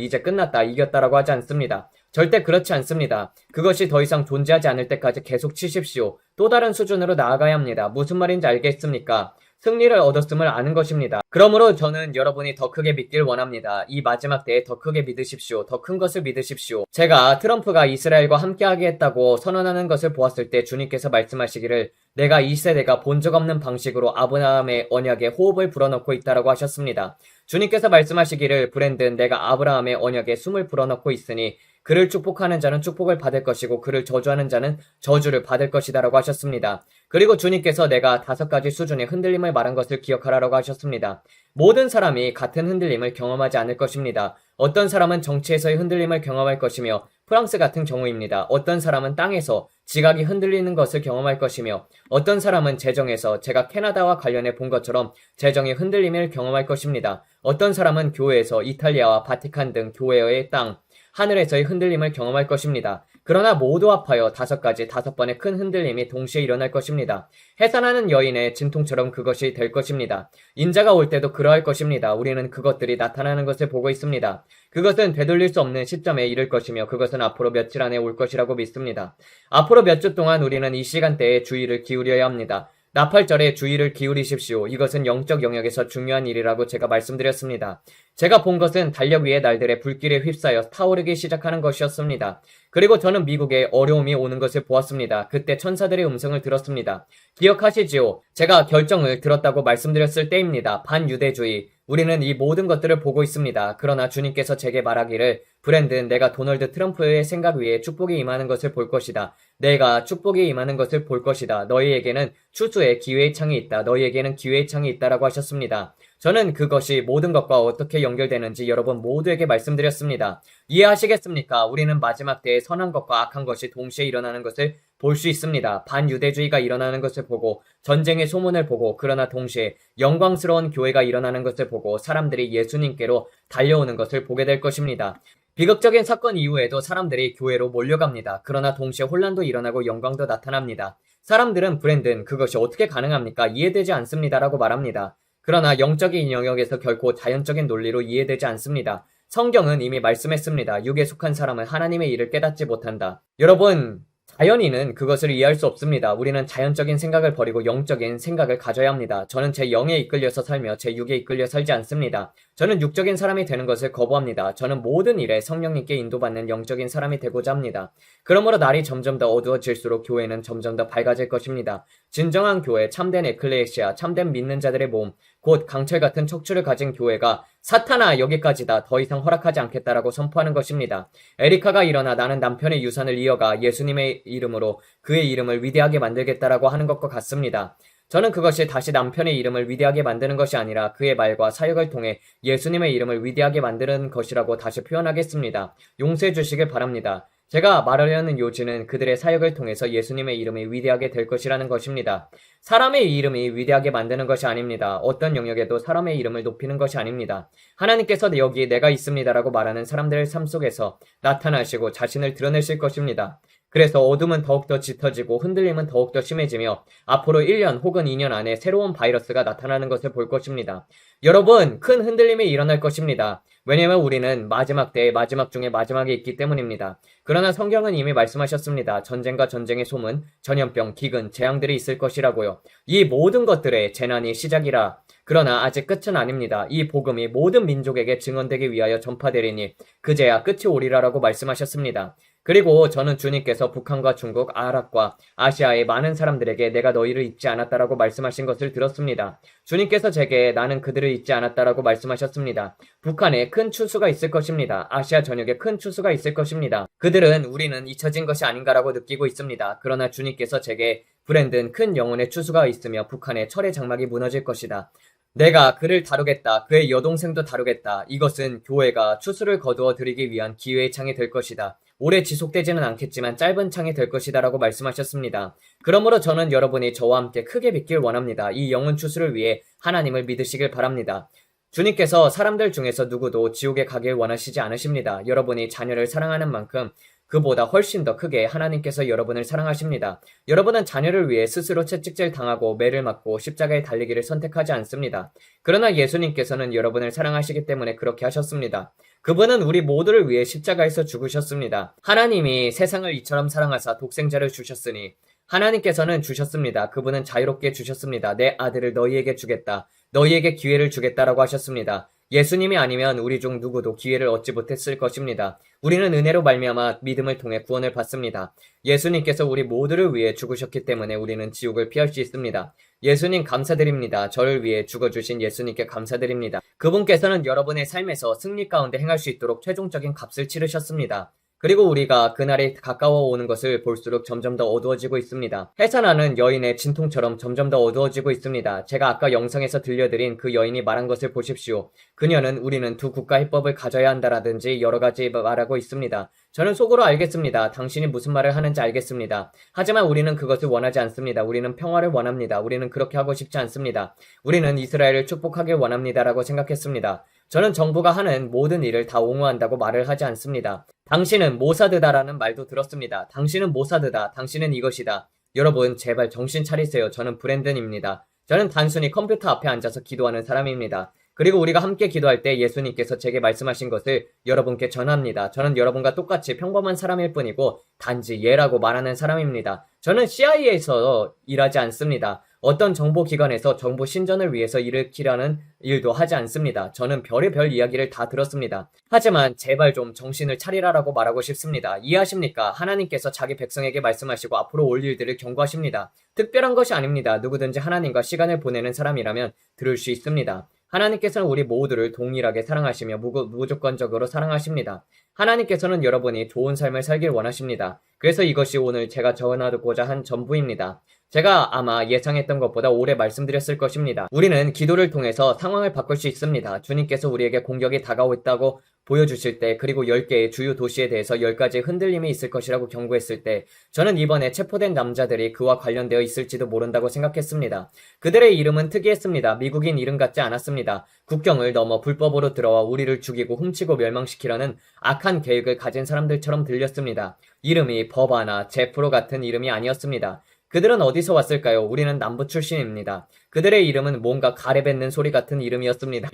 이제 끝났다, 이겼다라고 하지 않습니다. 절대 그렇지 않습니다. 그것이 더 이상 존재하지 않을 때까지 계속 치십시오. 또 다른 수준으로 나아가야 합니다. 무슨 말인지 알겠습니까? 승리를 얻었음을 아는 것입니다. 그러므로 저는 여러분이 더 크게 믿길 원합니다. 이 마지막 때에 더 크게 믿으십시오. 더 큰 것을 믿으십시오. 제가 트럼프가 이스라엘과 함께하게 했다고 선언하는 것을 보았을 때 주님께서 말씀하시기를 내가 이 세대가 본 적 없는 방식으로 아브라함의 언약에 호흡을 불어넣고 있다라고 하셨습니다. 주님께서 말씀하시기를 브랜든 내가 아브라함의 언약에 숨을 불어넣고 있으니 그를 축복하는 자는 축복을 받을 것이고 그를 저주하는 자는 저주를 받을 것이다 라고 하셨습니다. 그리고 주님께서 내가 5가지 수준의 흔들림을 말한 것을 기억하라고 하셨습니다. 모든 사람이 같은 흔들림을 경험하지 않을 것입니다. 어떤 사람은 정치에서의 흔들림을 경험할 것이며 프랑스 같은 경우입니다. 어떤 사람은 땅에서 지각이 흔들리는 것을 경험할 것이며 어떤 사람은 재정에서 제가 캐나다와 관련해 본 것처럼 재정의 흔들림을 경험할 것입니다. 어떤 사람은 교회에서 이탈리아와 바티칸 등 교회의 땅, 하늘에서의 흔들림을 경험할 것입니다. 그러나 모두 합하여 5가지 5번의 큰 흔들림이 동시에 일어날 것입니다. 해산하는 여인의 진통처럼 그것이 될 것입니다. 인자가 올 때도 그러할 것입니다. 우리는 그것들이 나타나는 것을 보고 있습니다. 그것은 되돌릴 수 없는 시점에 이를 것이며 그것은 앞으로 며칠 안에 올 것이라고 믿습니다. 앞으로 몇 주 동안 우리는 이 시간대에 주의를 기울여야 합니다. 나팔절에 주의를 기울이십시오. 이것은 영적 영역에서 중요한 일이라고 제가 말씀드렸습니다. 제가 본 것은 달력 위의 날들의 불길에 휩싸여 타오르기 시작하는 것이었습니다. 그리고 저는 미국에 어려움이 오는 것을 보았습니다. 그때 천사들의 음성을 들었습니다. 기억하시지요? 제가 결정을 들었다고 말씀드렸을 때입니다. 반유대주의. 우리는 이 모든 것들을 보고 있습니다. 그러나 주님께서 제게 말하기를 브랜든, 내가 도널드 트럼프의 생각 위에 축복이 임하는 것을 볼 것이다. 내가 축복이 임하는 것을 볼 것이다. 너희에게는 추수의 기회의 창이 있다. 너희에게는 기회의 창이 있다라고 하셨습니다. 저는 그것이 모든 것과 어떻게 연결되는지 여러분 모두에게 말씀드렸습니다. 이해하시겠습니까? 우리는 마지막 때에 선한 것과 악한 것이 동시에 일어나는 것을 볼 수 있습니다. 반유대주의가 일어나는 것을 보고 전쟁의 소문을 보고 그러나 동시에 영광스러운 교회가 일어나는 것을 보고 사람들이 예수님께로 달려오는 것을 보게 될 것입니다. 비극적인 사건 이후에도 사람들이 교회로 몰려갑니다. 그러나 동시에 혼란도 일어나고 영광도 나타납니다. 사람들은 브랜든, 그것이 어떻게 가능합니까? 이해되지 않습니다라고 말합니다. 그러나 영적인 영역에서 결코 자연적인 논리로 이해되지 않습니다. 성경은 이미 말씀했습니다. 육에 속한 사람은 하나님의 일을 깨닫지 못한다. 여러분, 자연인은 그것을 이해할 수 없습니다. 우리는 자연적인 생각을 버리고 영적인 생각을 가져야 합니다. 저는 제 영에 이끌려서 살며 제 육에 이끌려 살지 않습니다. 저는 육적인 사람이 되는 것을 거부합니다. 저는 모든 일에 성령님께 인도받는 영적인 사람이 되고자 합니다. 그러므로 날이 점점 더 어두워질수록 교회는 점점 더 밝아질 것입니다. 진정한 교회, 참된 에클레시아, 참된 믿는 자들의 모임, 곧 강철 같은 척추를 가진 교회가 사탄아 여기까지다, 더 이상 허락하지 않겠다라고 선포하는 것입니다. 에리카가 일어나 나는 남편의 유산을 이어가 예수님의 이름으로 그의 이름을 위대하게 만들겠다라고 하는 것과 같습니다. 저는 그것이 다시 남편의 이름을 위대하게 만드는 것이 아니라 그의 말과 사역을 통해 예수님의 이름을 위대하게 만드는 것이라고 다시 표현하겠습니다. 용서해 주시길 바랍니다. 제가 말하려는 요지는 그들의 사역을 통해서 예수님의 이름이 위대하게 될 것이라는 것입니다. 사람의 이름이 위대하게 만드는 것이 아닙니다. 어떤 영역에도 사람의 이름을 높이는 것이 아닙니다. 하나님께서 여기 내가 있습니다라고 말하는 사람들의 삶 속에서 나타나시고 자신을 드러내실 것입니다. 그래서 어둠은 더욱더 짙어지고 흔들림은 더욱더 심해지며 앞으로 1년 혹은 2년 안에 새로운 바이러스가 나타나는 것을 볼 것입니다. 여러분, 큰 흔들림이 일어날 것입니다. 왜냐하면 우리는 마지막 때의 마지막 중에 마지막에 있기 때문입니다. 그러나 성경은 이미 말씀하셨습니다. 전쟁과 전쟁의 소문, 전염병, 기근, 재앙들이 있을 것이라고요. 이 모든 것들의 재난이 시작이라. 그러나 아직 끝은 아닙니다. 이 복음이 모든 민족에게 증언되기 위하여 전파되리니 그제야 끝이 오리라라고 말씀하셨습니다. 그리고 저는 주님께서 북한과 중국, 아랍과 아시아의 많은 사람들에게 내가 너희를 잊지 않았다라고 말씀하신 것을 들었습니다. 주님께서 제게 나는 그들을 잊지 않았다라고 말씀하셨습니다. 북한에 큰 추수가 있을 것입니다. 아시아 전역에 큰 추수가 있을 것입니다. 그들은 우리는 잊혀진 것이 아닌가라고 느끼고 있습니다. 그러나 주님께서 제게 브랜든, 큰 영혼의 추수가 있으며 북한의 철의 장막이 무너질 것이다. 내가 그를 다루겠다. 그의 여동생도 다루겠다. 이것은 교회가 추수를 거두어 드리기 위한 기회의 창이 될 것이다. 오래 지속되지는 않겠지만 짧은 창이 될 것이다 라고 말씀하셨습니다. 그러므로 저는 여러분이 저와 함께 크게 믿길 원합니다. 이 영혼 추수를 위해 하나님을 믿으시길 바랍니다. 주님께서 사람들 중에서 누구도 지옥에 가길 원하시지 않으십니다. 여러분이 자녀를 사랑하는 만큼 그보다 훨씬 더 크게 하나님께서 여러분을 사랑하십니다. 여러분은 자녀를 위해 스스로 채찍질 당하고 매를 맞고 십자가에 달리기를 선택하지 않습니다. 그러나 예수님께서는 여러분을 사랑하시기 때문에 그렇게 하셨습니다. 그분은 우리 모두를 위해 십자가에서 죽으셨습니다. 하나님이 세상을 이처럼 사랑하사 독생자를 주셨으니 하나님께서는 주셨습니다. 그분은 자유롭게 주셨습니다. 내 아들을 너희에게 주겠다. 너희에게 기회를 주겠다라고 하셨습니다. 예수님이 아니면 우리 중 누구도 기회를 얻지 못했을 것입니다. 우리는 은혜로 말미암아 믿음을 통해 구원을 받습니다. 예수님께서 우리 모두를 위해 죽으셨기 때문에 우리는 지옥을 피할 수 있습니다. 예수님 감사드립니다. 저를 위해 죽어주신 예수님께 감사드립니다. 그분께서는 여러분의 삶에서 승리 가운데 행할 수 있도록 최종적인 값을 치르셨습니다. 그리고 우리가 그날이 가까워 오는 것을 볼수록 점점 더 어두워지고 있습니다. 해산하는 여인의 진통처럼 점점 더 어두워지고 있습니다. 제가 아까 영상에서 들려드린 그 여인이 말한 것을 보십시오. 그녀는 우리는 두 국가 해법을 가져야 한다라든지 여러 가지 말하고 있습니다. 저는 속으로 알겠습니다. 당신이 무슨 말을 하는지 알겠습니다. 하지만 우리는 그것을 원하지 않습니다. 우리는 평화를 원합니다. 우리는 그렇게 하고 싶지 않습니다. 우리는 이스라엘을 축복하길 원합니다라고 생각했습니다. 저는 정부가 하는 모든 일을 다 옹호한다고 말을 하지 않습니다. 당신은 모사드다라는 말도 들었습니다. 당신은 모사드다. 당신은 이것이다. 여러분 제발 정신 차리세요. 저는 브랜든입니다. 저는 단순히 컴퓨터 앞에 앉아서 기도하는 사람입니다. 그리고 우리가 함께 기도할 때 예수님께서 제게 말씀하신 것을 여러분께 전합니다. 저는 여러분과 똑같이 평범한 사람일 뿐이고 단지 예라고 말하는 사람입니다. 저는 CIA에서 일하지 않습니다. 어떤 정보기관에서 정보 신전을 위해서 일으키려는 일도 하지 않습니다. 저는 별의별 이야기를 다 들었습니다. 하지만 제발 좀 정신을 차리라라고 말하고 싶습니다. 이해하십니까? 하나님께서 자기 백성에게 말씀하시고 앞으로 올 일들을 경고하십니다. 특별한 것이 아닙니다. 누구든지 하나님과 시간을 보내는 사람이라면 들을 수 있습니다. 하나님께서는 우리 모두를 동일하게 사랑하시며 무조건적으로 사랑하십니다. 하나님께서는 여러분이 좋은 삶을 살길 원하십니다. 그래서 이것이 오늘 제가 전하고자 한 전부입니다. 제가 아마 예상했던 것보다 오래 말씀드렸을 것입니다. 우리는 기도를 통해서 상황을 바꿀 수 있습니다. 주님께서 우리에게 공격이 다가오고 보여주실 때, 그리고 10개의 주요 도시에 대해서 10가지 흔들림이 있을 것이라고 경고했을 때, 저는 이번에 체포된 남자들이 그와 관련되어 있을지도 모른다고 생각했습니다. 그들의 이름은 특이했습니다. 미국인 이름 같지 않았습니다. 국경을 넘어 불법으로 들어와 우리를 죽이고 훔치고 멸망시키려는 악한 계획을 가진 사람들처럼 들렸습니다. 이름이 버바나 제프로 같은 이름이 아니었습니다. 그들은 어디서 왔을까요? 우리는 남부 출신입니다. 그들의 이름은 뭔가 가래 뱉는 소리 같은 이름이었습니다.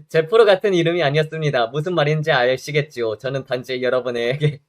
제프로 같은 이름이 아니었습니다. 무슨 말인지 아시겠지요? 저는 단지 여러분에게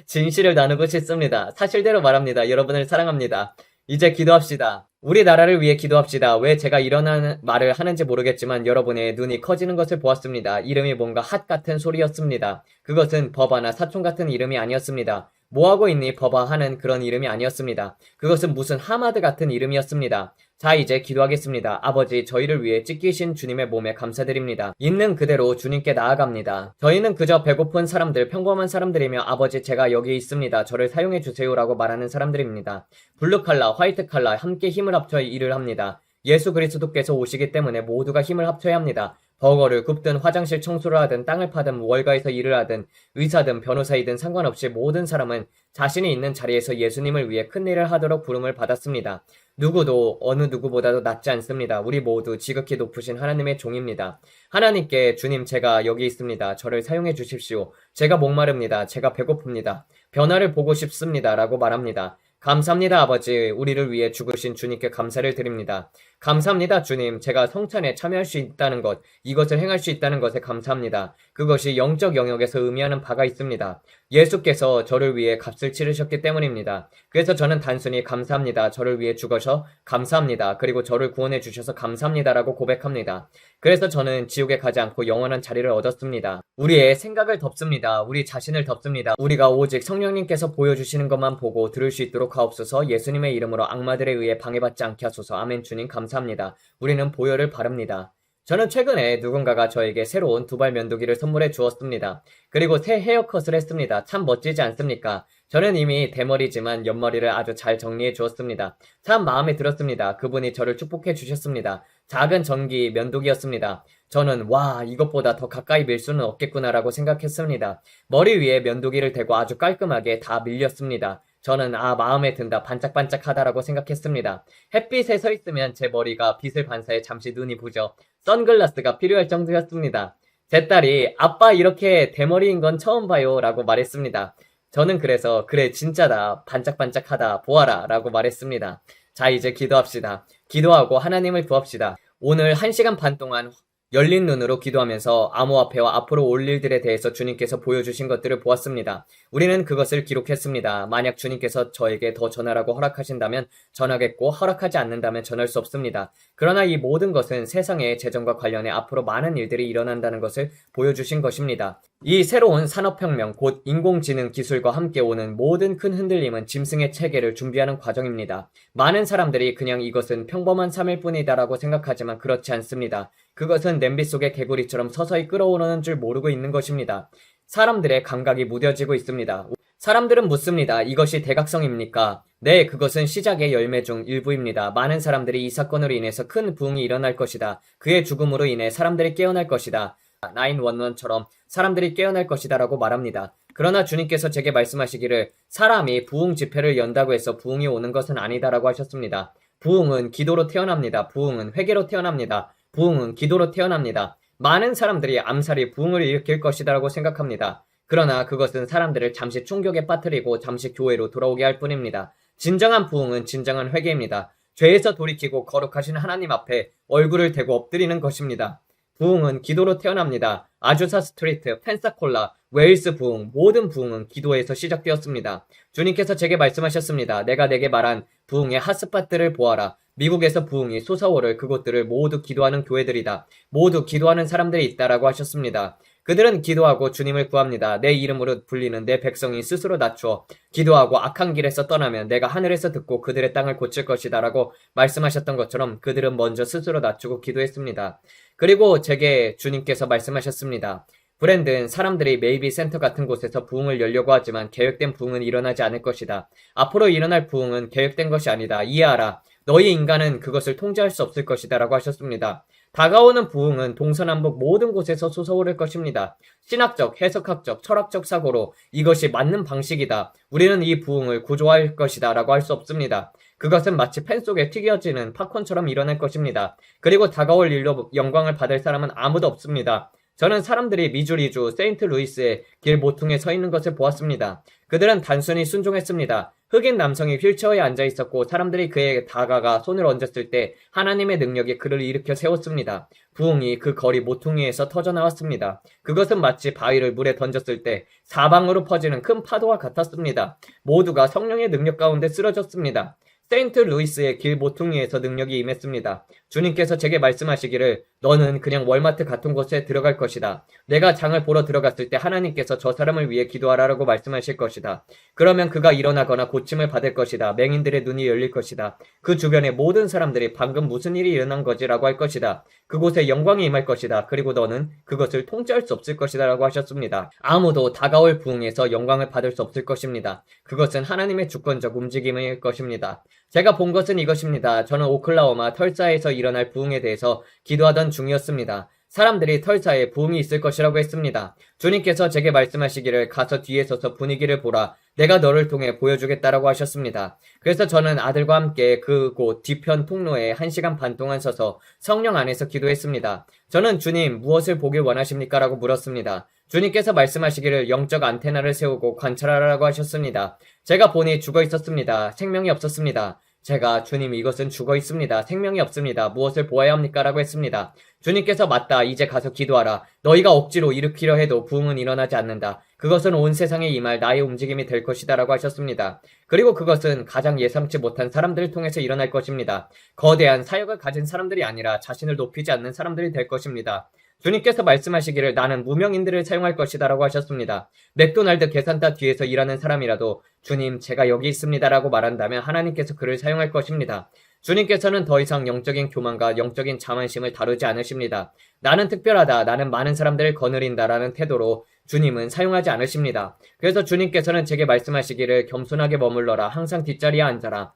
진실을 나누고 싶습니다. 사실대로 말합니다. 여러분을 사랑합니다. 이제 기도합시다. 우리나라를 위해 기도합시다. 왜 제가 이런 말을 하는지 모르겠지만 여러분의 눈이 커지는 것을 보았습니다. 이름이 뭔가 핫 같은 소리였습니다. 그것은 버바나 사촌 같은 이름이 아니었습니다. 뭐하고 있니 버바 하는 그런 이름이 아니었습니다. 그것은 무슨 하마드 같은 이름이었습니다. 자, 이제 기도하겠습니다. 아버지, 저희를 위해 찢기신 주님의 몸에 감사드립니다. 있는 그대로 주님께 나아갑니다. 저희는 그저 배고픈 사람들, 평범한 사람들이며 아버지, 제가 여기 있습니다. 저를 사용해 주세요라고 말하는 사람들입니다. 블루칼라, 화이트칼라 함께 힘을 합쳐 일을 합니다. 예수 그리스도께서 오시기 때문에 모두가 힘을 합쳐야 합니다. 버거를 굽든 화장실 청소를 하든 땅을 파든 월가에서 일을 하든 의사든 변호사이든 상관없이 모든 사람은 자신이 있는 자리에서 예수님을 위해 큰 일을 하도록 부름을 받았습니다. 누구도 어느 누구보다도 낫지 않습니다. 우리 모두 지극히 높으신 하나님의 종입니다. 하나님께 주님, 제가 여기 있습니다. 저를 사용해 주십시오. 제가 목마릅니다. 제가 배고픕니다. 변화를 보고 싶습니다. 라고 말합니다. 감사합니다, 아버지. 우리를 위해 죽으신 주님께 감사를 드립니다. 감사합니다, 주님. 제가 성찬에 참여할 수 있다는 것, 이것을 행할 수 있다는 것에 감사합니다. 그것이 영적 영역에서 의미하는 바가 있습니다. 예수께서 저를 위해 값을 치르셨기 때문입니다. 그래서 저는 단순히 감사합니다. 저를 위해 죽어서 감사합니다. 그리고 저를 구원해 주셔서 감사합니다라고 고백합니다. 그래서 저는 지옥에 가지 않고 영원한 자리를 얻었습니다. 우리의 생각을 덮습니다. 우리 자신을 덮습니다. 우리가 오직 성령님께서 보여주시는 것만 보고 들을 수 있도록 하옵소서. 예수님의 이름으로 악마들에 의해 방해받지 않게 하소서. 아멘. 주님 감사합니다. 우리는 보혈을 바릅니다. 저는 최근에 누군가가 저에게 새로운 두발 면도기를 선물해 주었습니다. 그리고 새 헤어컷을 했습니다. 참 멋지지 않습니까? 저는 이미 대머리지만 옆머리를 아주 잘 정리해 주었습니다. 참 마음에 들었습니다. 그분이 저를 축복해 주셨습니다. 작은 전기 면도기였습니다. 저는 와, 이것보다 더 가까이 밀 수는 없겠구나라고 생각했습니다. 머리 위에 면도기를 대고 아주 깔끔하게 다 밀렸습니다. 저는 마음에 든다, 반짝반짝하다라고 생각했습니다. 햇빛에 서 있으면 제 머리가 빛을 반사해 잠시 눈이 부죠. 선글라스가 필요할 정도였습니다. 제 딸이 아빠 이렇게 대머리인 건 처음 봐요 라고 말했습니다. 저는 그래서 그래 진짜다, 반짝반짝하다, 보아라 라고 말했습니다. 자, 이제 기도합시다. 기도하고 하나님을 구합시다. 오늘 1시간 반 동안 열린 눈으로 기도하면서 암호화폐와 앞으로 올 일들에 대해서 주님께서 보여주신 것들을 보았습니다. 우리는 그것을 기록했습니다. 만약 주님께서 저에게 더 전하라고 허락하신다면 전하겠고, 허락하지 않는다면 전할 수 없습니다. 그러나 이 모든 것은 세상의 재정과 관련해 앞으로 많은 일들이 일어난다는 것을 보여주신 것입니다. 이 새로운 산업혁명, 곧 인공지능 기술과 함께 오는 모든 큰 흔들림은 짐승의 체계를 준비하는 과정입니다. 많은 사람들이 그냥 이것은 평범한 삶일 뿐이다라고 생각하지만 그렇지 않습니다. 그것은 냄비 속의 개구리처럼 서서히 끓어오르는 줄 모르고 있는 것입니다. 사람들의 감각이 무뎌지고 있습니다. 사람들은 묻습니다. 이것이 대각성입니까? 네, 그것은 시작의 열매 중 일부입니다. 많은 사람들이 이 사건으로 인해서 큰 부흥이 일어날 것이다. 그의 죽음으로 인해 사람들이 깨어날 것이다. 911처럼 사람들이 깨어날 것이다 라고 말합니다. 그러나 주님께서 제게 말씀하시기를 사람이 부흥 집회를 연다고 해서 부흥이 오는 것은 아니다 라고 하셨습니다. 부흥은 기도로 태어납니다. 부흥은 회개로 태어납니다. 부흥은 기도로 태어납니다. 많은 사람들이 암살이 부흥을 일으킬 것이다 라고 생각합니다. 그러나 그것은 사람들을 잠시 충격에 빠뜨리고 잠시 교회로 돌아오게 할 뿐입니다. 진정한 부흥은 진정한 회개입니다. 죄에서 돌이키고 거룩하신 하나님 앞에 얼굴을 대고 엎드리는 것입니다. 부흥은 기도로 태어납니다. 아주사 스트리트, 펜사콜라, 웨일스 부흥, 모든 부흥은 기도에서 시작되었습니다. 주님께서 제게 말씀하셨습니다. 내가 내게 말한 부흥의 핫스팟들을 보아라. 미국에서 부흥이 솟아오를 그곳들을 모두 기도하는 교회들이다. 모두 기도하는 사람들이 있다라고 하셨습니다. 그들은 기도하고 주님을 구합니다. 내 이름으로 불리는 내 백성이 스스로 낮추어 기도하고 악한 길에서 떠나면 내가 하늘에서 듣고 그들의 땅을 고칠 것이다 라고 말씀하셨던 것처럼 그들은 먼저 스스로 낮추고 기도했습니다. 그리고 제게 주님께서 말씀하셨습니다. 브랜든, 사람들이 메이비 센터 같은 곳에서 부흥을 열려고 하지만 계획된 부흥은 일어나지 않을 것이다. 앞으로 일어날 부흥은 계획된 것이 아니다. 이해하라. 너희 인간은 그것을 통제할 수 없을 것이다 라고 하셨습니다. 다가오는 부흥은 동서남북 모든 곳에서 솟아오를 것입니다. 신학적, 해석학적, 철학적 사고로 이것이 맞는 방식이다. 우리는 이 부흥을 구조할 것이다 라고 할 수 없습니다. 그것은 마치 팬 속에 튀겨지는 팝콘처럼 일어날 것입니다. 그리고 다가올 일로 영광을 받을 사람은 아무도 없습니다. 저는 사람들이 미주리주 세인트루이스의 길 모퉁이에 서 있는 것을 보았습니다. 그들은 단순히 순종했습니다. 흑인 남성이 휠체어에 앉아 있었고 사람들이 그에게 다가가 손을 얹었을 때 하나님의 능력이 그를 일으켜 세웠습니다. 부흥이 그 거리 모퉁이에서 터져나왔습니다. 그것은 마치 바위를 물에 던졌을 때 사방으로 퍼지는 큰 파도와 같았습니다. 모두가 성령의 능력 가운데 쓰러졌습니다. 세인트루이스의 길 모퉁이에서 능력이 임했습니다. 주님께서 제게 말씀하시기를 너는 그냥 월마트 같은 곳에 들어갈 것이다. 내가 장을 보러 들어갔을 때 하나님께서 저 사람을 위해 기도하라고 말씀하실 것이다. 그러면 그가 일어나거나 고침을 받을 것이다. 맹인들의 눈이 열릴 것이다. 그 주변의 모든 사람들이 방금 무슨 일이 일어난 거지라고 할 것이다. 그곳에 영광이 임할 것이다. 그리고 너는 그것을 통제할 수 없을 것이다 라고 하셨습니다. 아무도 다가올 부흥에서 영광을 받을 수 없을 것입니다. 그것은 하나님의 주권적 움직임일 것입니다. 제가 본 것은 이것입니다. 저는 오클라호마 털사에서 일어날 부흥에 대해서 기도하던 중이었습니다. 사람들이 털사에 부흥이 있을 것이라고 했습니다. 주님께서 제게 말씀하시기를 가서 뒤에 서서 분위기를 보라. 내가 너를 통해 보여주겠다라고 하셨습니다. 그래서 저는 아들과 함께 그곳 뒤편 통로에 1시간 반 동안 서서 성령 안에서 기도했습니다. 저는 주님 무엇을 보길 원하십니까? 라고 물었습니다. 주님께서 말씀하시기를 영적 안테나를 세우고 관찰하라고 하셨습니다. 제가 보니 죽어 있었습니다. 생명이 없었습니다. 제가 주님 이것은 죽어 있습니다. 생명이 없습니다. 무엇을 보아야 합니까? 라고 했습니다. 주님께서 맞다. 이제 가서 기도하라. 너희가 억지로 일으키려 해도 부흥은 일어나지 않는다. 그것은 온 세상에 임할 나의 움직임이 될 것이다 라고 하셨습니다. 그리고 그것은 가장 예상치 못한 사람들을 통해서 일어날 것입니다. 거대한 사역을 가진 사람들이 아니라 자신을 높이지 않는 사람들이 될 것입니다. 주님께서 말씀하시기를 나는 무명인들을 사용할 것이다 라고 하셨습니다. 맥도날드 계산대 뒤에서 일하는 사람이라도 주님 제가 여기 있습니다 라고 말한다면 하나님께서 그를 사용할 것입니다. 주님께서는 더 이상 영적인 교만과 영적인 자만심을 다루지 않으십니다. 나는 특별하다, 나는 많은 사람들을 거느린다 라는 태도로 주님은 사용하지 않으십니다. 그래서 주님께서는 제게 말씀하시기를 겸손하게 머물러라. 항상 뒷자리에 앉아라.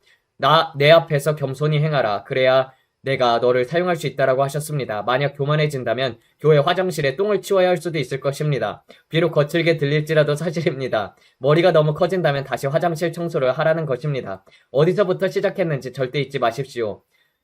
내 앞에서 겸손히 행하라. 그래야 내가 너를 사용할 수 있다라고 하셨습니다. 만약 교만해진다면 교회 화장실에 똥을 치워야 할 수도 있을 것입니다. 비록 거칠게 들릴지라도 사실입니다. 머리가 너무 커진다면 다시 화장실 청소를 하라는 것입니다. 어디서부터 시작했는지 절대 잊지 마십시오.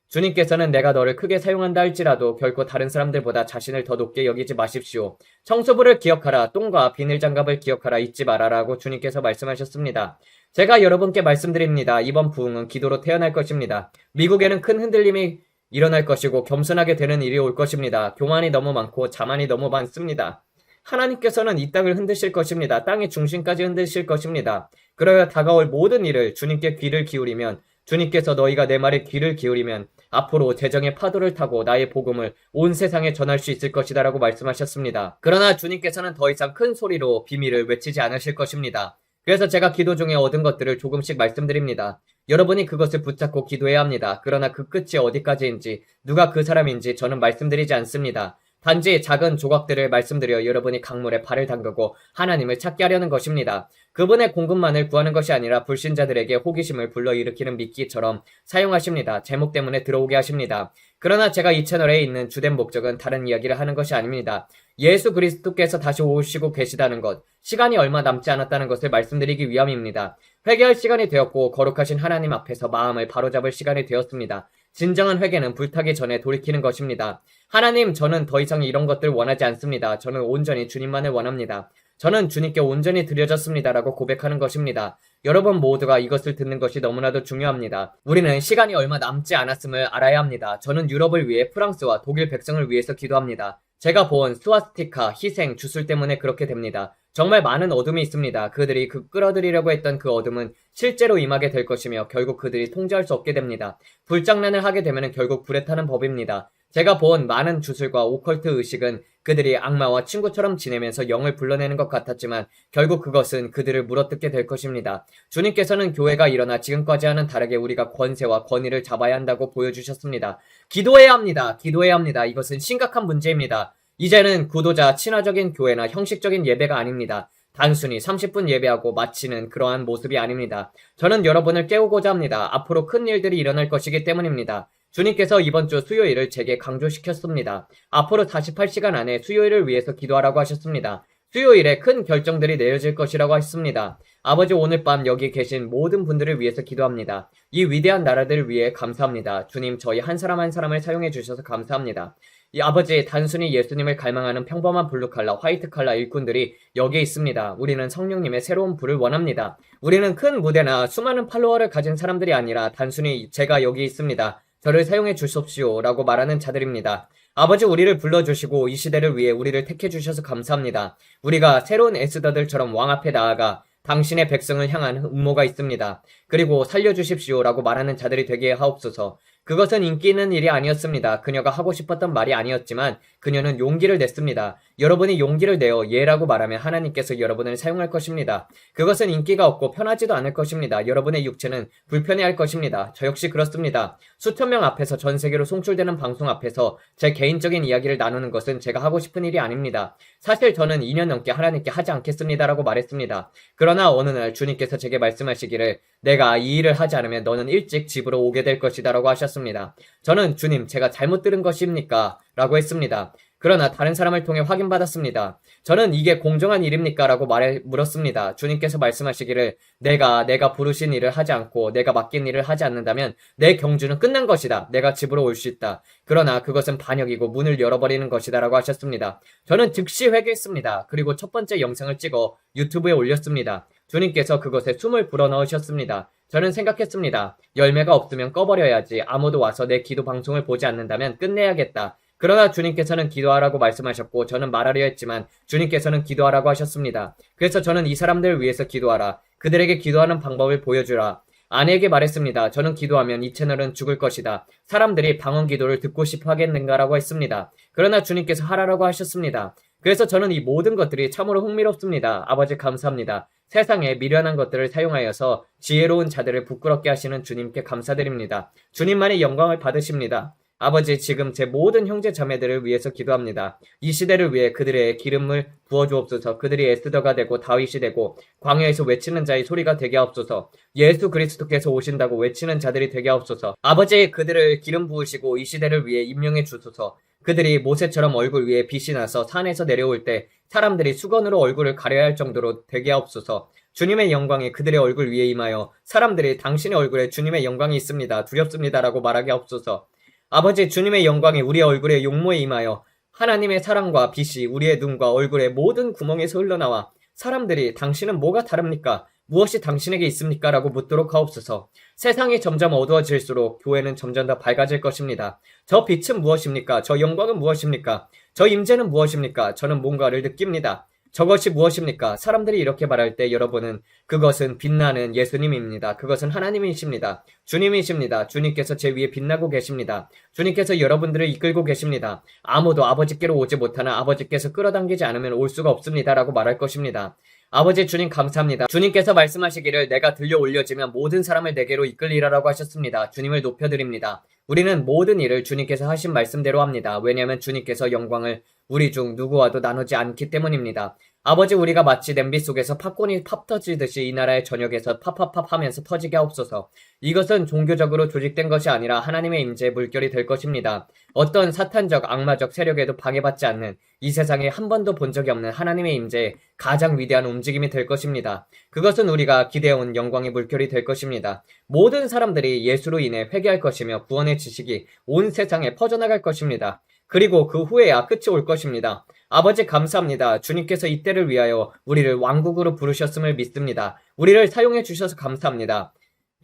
주님께서는 내가 너를 크게 사용한다 할지라도 결코 다른 사람들보다 자신을 더 높게 여기지 마십시오. 청소부를 기억하라. 똥과 비닐장갑을 기억하라. 잊지 말아라고 주님께서 말씀하셨습니다. 제가 여러분께 말씀드립니다. 이번 부흥은 기도로 태어날 것입니다. 미국에는 큰 흔들림이 일어날 것이고 겸손하게 되는 일이 올 것입니다. 교만이 너무 많고 자만이 너무 많습니다. 하나님께서는 이 땅을 흔드실 것입니다. 땅의 중심까지 흔드실 것입니다. 그러여 다가올 모든 일을 주님께 귀를 기울이면 주님께서 너희가 내 말에 귀를 기울이면 앞으로 재정의 파도를 타고 나의 복음을 온 세상에 전할 수 있을 것이다 라고 말씀하셨습니다. 그러나 주님께서는 더 이상 큰 소리로 비밀을 외치지 않으실 것입니다. 그래서 제가 기도 중에 얻은 것들을 조금씩 말씀드립니다. 여러분이 그것을 붙잡고 기도해야 합니다. 그러나 그 끝이 어디까지인지 누가 그 사람인지 저는 말씀드리지 않습니다. 단지 작은 조각들을 말씀드려 여러분이 강물에 발을 담그고 하나님을 찾게 하려는 것입니다. 그분의 공급만을 구하는 것이 아니라 불신자들에게 호기심을 불러일으키는 미끼처럼 사용하십니다. 제목 때문에 들어오게 하십니다. 그러나 제가 이 채널에 있는 주된 목적은 다른 이야기를 하는 것이 아닙니다. 예수 그리스도께서 다시 오시고 계시다는 것, 시간이 얼마 남지 않았다는 것을 말씀드리기 위함입니다. 회개할 시간이 되었고 거룩하신 하나님 앞에서 마음을 바로잡을 시간이 되었습니다. 진정한 회개는 불타기 전에 돌이키는 것입니다. 하나님, 저는 더 이상 이런 것들 원하지 않습니다. 저는 온전히 주님만을 원합니다. 저는 주님께 온전히 드려졌습니다. 라고 고백하는 것입니다. 여러분 모두가 이것을 듣는 것이 너무나도 중요합니다. 우리는 시간이 얼마 남지 않았음을 알아야 합니다. 저는 유럽을 위해 프랑스와 독일 백성을 위해서 기도합니다. 제가 본 스와스티카, 희생, 주술 때문에 그렇게 됩니다. 정말 많은 어둠이 있습니다. 그들이 끌어들이려고 했던 그 어둠은 실제로 임하게 될 것이며 결국 그들이 통제할 수 없게 됩니다. 불장난을 하게 되면 결국 불에 타는 법입니다. 제가 본 많은 주술과 오컬트 의식은 그들이 악마와 친구처럼 지내면서 영을 불러내는 것 같았지만 결국 그것은 그들을 물어뜯게 될 것입니다. 주님께서는 교회가 일어나 지금까지와는 다르게 우리가 권세와 권위를 잡아야 한다고 보여주셨습니다. 기도해야 합니다. 기도해야 합니다. 이것은 심각한 문제입니다. 이제는 구도자 친화적인 교회나 형식적인 예배가 아닙니다. 단순히 30분 예배하고 마치는 그러한 모습이 아닙니다. 저는 여러분을 깨우고자 합니다. 앞으로 큰 일들이 일어날 것이기 때문입니다. 주님께서 이번 주 수요일을 제게 강조시켰습니다. 앞으로 48시간 안에 수요일을 위해서 기도하라고 하셨습니다. 수요일에 큰 결정들이 내려질 것이라고 했습니다. 아버지, 오늘 밤 여기 계신 모든 분들을 위해서 기도합니다. 이 위대한 나라들을 위해 감사합니다. 주님, 저희 한 사람 한 사람을 사용해 주셔서 감사합니다. 이 아버지, 단순히 예수님을 갈망하는 평범한 블루칼라, 화이트칼라 일꾼들이 여기에 있습니다. 우리는 성령님의 새로운 불을 원합니다. 우리는 큰 무대나 수많은 팔로워를 가진 사람들이 아니라 단순히 제가 여기 있습니다. 저를 사용해 주십시오 라고 말하는 자들입니다. 아버지, 우리를 불러주시고 이 시대를 위해 우리를 택해 주셔서 감사합니다. 우리가 새로운 에스더들처럼 왕 앞에 나아가 당신의 백성을 향한 음모가 있습니다. 그리고 살려주십시오 라고 말하는 자들이 되게 하옵소서. 그것은 인기 있는 일이 아니었습니다. 그녀가 하고 싶었던 말이 아니었지만 그녀는 용기를 냈습니다. 여러분이 용기를 내어 예라고 말하면 하나님께서 여러분을 사용할 것입니다. 그것은 인기가 없고 편하지도 않을 것입니다. 여러분의 육체는 불편해할 것입니다. 저 역시 그렇습니다. 수천 명 앞에서 전 세계로 송출되는 방송 앞에서 제 개인적인 이야기를 나누는 것은 제가 하고 싶은 일이 아닙니다. 사실 저는 2년 넘게 하나님께 하지 않겠습니다라고 말했습니다. 그러나 어느 날 주님께서 제게 말씀하시기를 내가 이 일을 하지 않으면 너는 일찍 집으로 오게 될 것이다 라고 하셨습니다. 저는 주님, 제가 잘못 들은 것입니까? 라고 했습니다. 그러나 다른 사람을 통해 확인받았습니다. 저는 이게 공정한 일입니까? 라고 물었습니다. 주님께서 말씀하시기를 내가 부르신 일을 하지 않고 내가 맡긴 일을 하지 않는다면 내 경주는 끝난 것이다. 내가 집으로 올 수 있다. 그러나 그것은 반역이고 문을 열어버리는 것이다 라고 하셨습니다. 저는 즉시 회개했습니다. 그리고 첫 번째 영상을 찍어 유튜브에 올렸습니다. 주님께서 그것에 숨을 불어넣으셨습니다. 저는 생각했습니다. 열매가 없으면 꺼버려야지. 아무도 와서 내 기도 방송을 보지 않는다면 끝내야겠다. 그러나 주님께서는 기도하라고 말씀하셨고 저는 말하려 했지만 주님께서는 기도하라고 하셨습니다. 그래서 저는 이 사람들을 위해서 기도하라. 그들에게 기도하는 방법을 보여주라. 아내에게 말했습니다. 저는 기도하면 이 채널은 죽을 것이다. 사람들이 방언 기도를 듣고 싶어 하겠는가라고 했습니다. 그러나 주님께서 하라라고 하셨습니다. 그래서 저는 이 모든 것들이 참으로 흥미롭습니다. 아버지, 감사합니다. 세상에 미련한 것들을 사용하여서 지혜로운 자들을 부끄럽게 하시는 주님께 감사드립니다. 주님만이 영광을 받으십니다. 아버지, 지금 제 모든 형제 자매들을 위해서 기도합니다. 이 시대를 위해 그들의 기름을 부어주옵소서. 그들이 에스더가 되고 다윗이 되고 광야에서 외치는 자의 소리가 되게 하옵소서. 예수 그리스도께서 오신다고 외치는 자들이 되게 하옵소서. 아버지, 그들을 기름 부으시고 이 시대를 위해 임명해 주소서. 그들이 모세처럼 얼굴 위에 빛이 나서 산에서 내려올 때 사람들이 수건으로 얼굴을 가려야 할 정도로 되게 하옵소서. 주님의 영광이 그들의 얼굴 위에 임하여 사람들이 당신의 얼굴에 주님의 영광이 있습니다. 두렵습니다라고 말하게 하옵소서. 아버지, 주님의 영광이 우리의 얼굴에 용모에 임하여 하나님의 사랑과 빛이 우리의 눈과 얼굴의 모든 구멍에서 흘러나와 사람들이 당신은 뭐가 다릅니까? 무엇이 당신에게 있습니까? 라고 묻도록 하옵소서. 세상이 점점 어두워질수록 교회는 점점 더 밝아질 것입니다. 저 빛은 무엇입니까? 저 영광은 무엇입니까? 저 임재는 무엇입니까? 저는 뭔가를 느낍니다. 저것이 무엇입니까? 사람들이 이렇게 말할 때 여러분은 그것은 빛나는 예수님입니다. 그것은 하나님이십니다. 주님이십니다. 주님께서 제 위에 빛나고 계십니다. 주님께서 여러분들을 이끌고 계십니다. 아무도 아버지께로 오지 못하나 아버지께서 끌어당기지 않으면 올 수가 없습니다. 라고 말할 것입니다. 아버지, 주님 감사합니다. 주님께서 말씀하시기를 내가 들려 올려지면 모든 사람을 내게로 이끌리라라고 하셨습니다. 주님을 높여드립니다. 우리는 모든 일을 주님께서 하신 말씀대로 합니다. 왜냐하면 주님께서 영광을 우리 중 누구와도 나누지 않기 때문입니다. 아버지, 우리가 마치 냄비 속에서 팝콘이 팝 터지듯이 이 나라의 전역에서 팝팝팝 하면서 터지게 하옵소서. 이것은 종교적으로 조직된 것이 아니라 하나님의 임재의 물결이 될 것입니다. 어떤 사탄적 악마적 세력에도 방해받지 않는 이 세상에 한 번도 본 적이 없는 하나님의 임재의 가장 위대한 움직임이 될 것입니다. 그것은 우리가 기대해온 영광의 물결이 될 것입니다. 모든 사람들이 예수로 인해 회개할 것이며 구원의 지식이 온 세상에 퍼져나갈 것입니다. 그리고 그 후에야 끝이 올 것입니다. 아버지, 감사합니다. 주님께서 이때를 위하여 우리를 왕국으로 부르셨음을 믿습니다. 우리를 사용해 주셔서 감사합니다.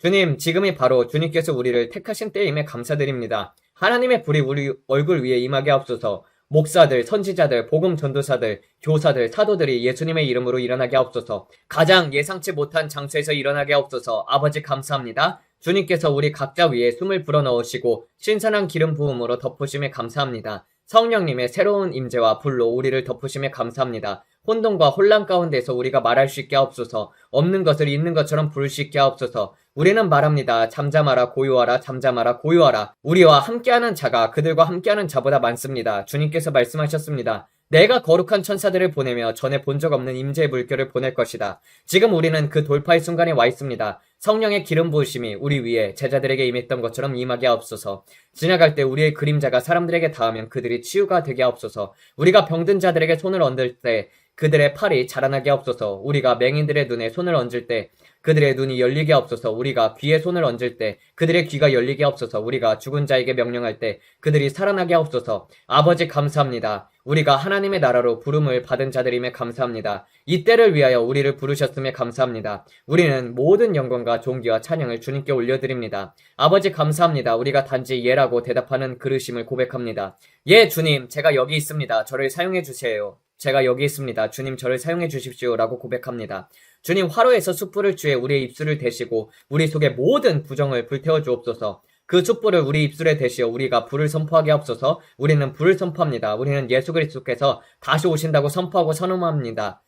주님, 지금이 바로 주님께서 우리를 택하신 때임에 감사드립니다. 하나님의 불이 우리 얼굴 위에 임하게 하옵소서. 목사들, 선지자들, 복음 전도사들, 교사들, 사도들이 예수님의 이름으로 일어나게 하옵소서. 가장 예상치 못한 장소에서 일어나게 하옵소서. 아버지 감사합니다. 주님께서 우리 각자 위에 숨을 불어넣으시고 신선한 기름 부음으로 덮으심에 감사합니다. 성령님의 새로운 임재와 불로 우리를 덮으심에 감사합니다. 혼돈과 혼란 가운데서 우리가 말할 수 있게 하옵소서. 없는 것을 있는 것처럼 부를 수 있게 하옵소서. 우리는 말합니다. 잠잠하라 고요하라 잠잠하라 고요하라. 우리와 함께하는 자가 그들과 함께하는 자보다 많습니다. 주님께서 말씀하셨습니다. 내가 거룩한 천사들을 보내며 전에 본 적 없는 임재의 물결을 보낼 것이다. 지금 우리는 그 돌파의 순간에 와 있습니다. 성령의 기름 부으심이 우리 위에 제자들에게 임했던 것처럼 임하게 하옵소서. 지나갈 때 우리의 그림자가 사람들에게 닿으면 그들이 치유가 되게 하옵소서. 우리가 병든 자들에게 손을 얹을 때 그들의 팔이 자라나게 하옵소서. 우리가 맹인들의 눈에 손을 얹을 때 그들의 눈이 열리게 하옵소서. 우리가 귀에 손을 얹을 때 그들의 귀가 열리게 하옵소서. 우리가 죽은 자에게 명령할 때 그들이 살아나게 하옵소서. 아버지 감사합니다. 우리가 하나님의 나라로 부름을 받은 자들임에 감사합니다. 이 때를 위하여 우리를 부르셨음에 감사합니다. 우리는 모든 영광과 존귀와 찬양을 주님께 올려드립니다. 아버지 감사합니다. 우리가 단지 예라고 대답하는 그릇임을 고백합니다. 예 주님, 제가 여기 있습니다. 저를 사용해 주세요. 제가 여기 있습니다. 주님 저를 사용해 주십시오. 라고 고백합니다. 주님 화로에서 숯불을 쥐어 우리의 입술을 대시고 우리 속의 모든 부정을 불태워 주옵소서. 그 촛불을 우리 입술에 대시어 우리가 불을 선포하게 하옵소서. 우리는 불을 선포합니다. 우리는 예수 그리스도께서 다시 오신다고 선포하고 선언합니다.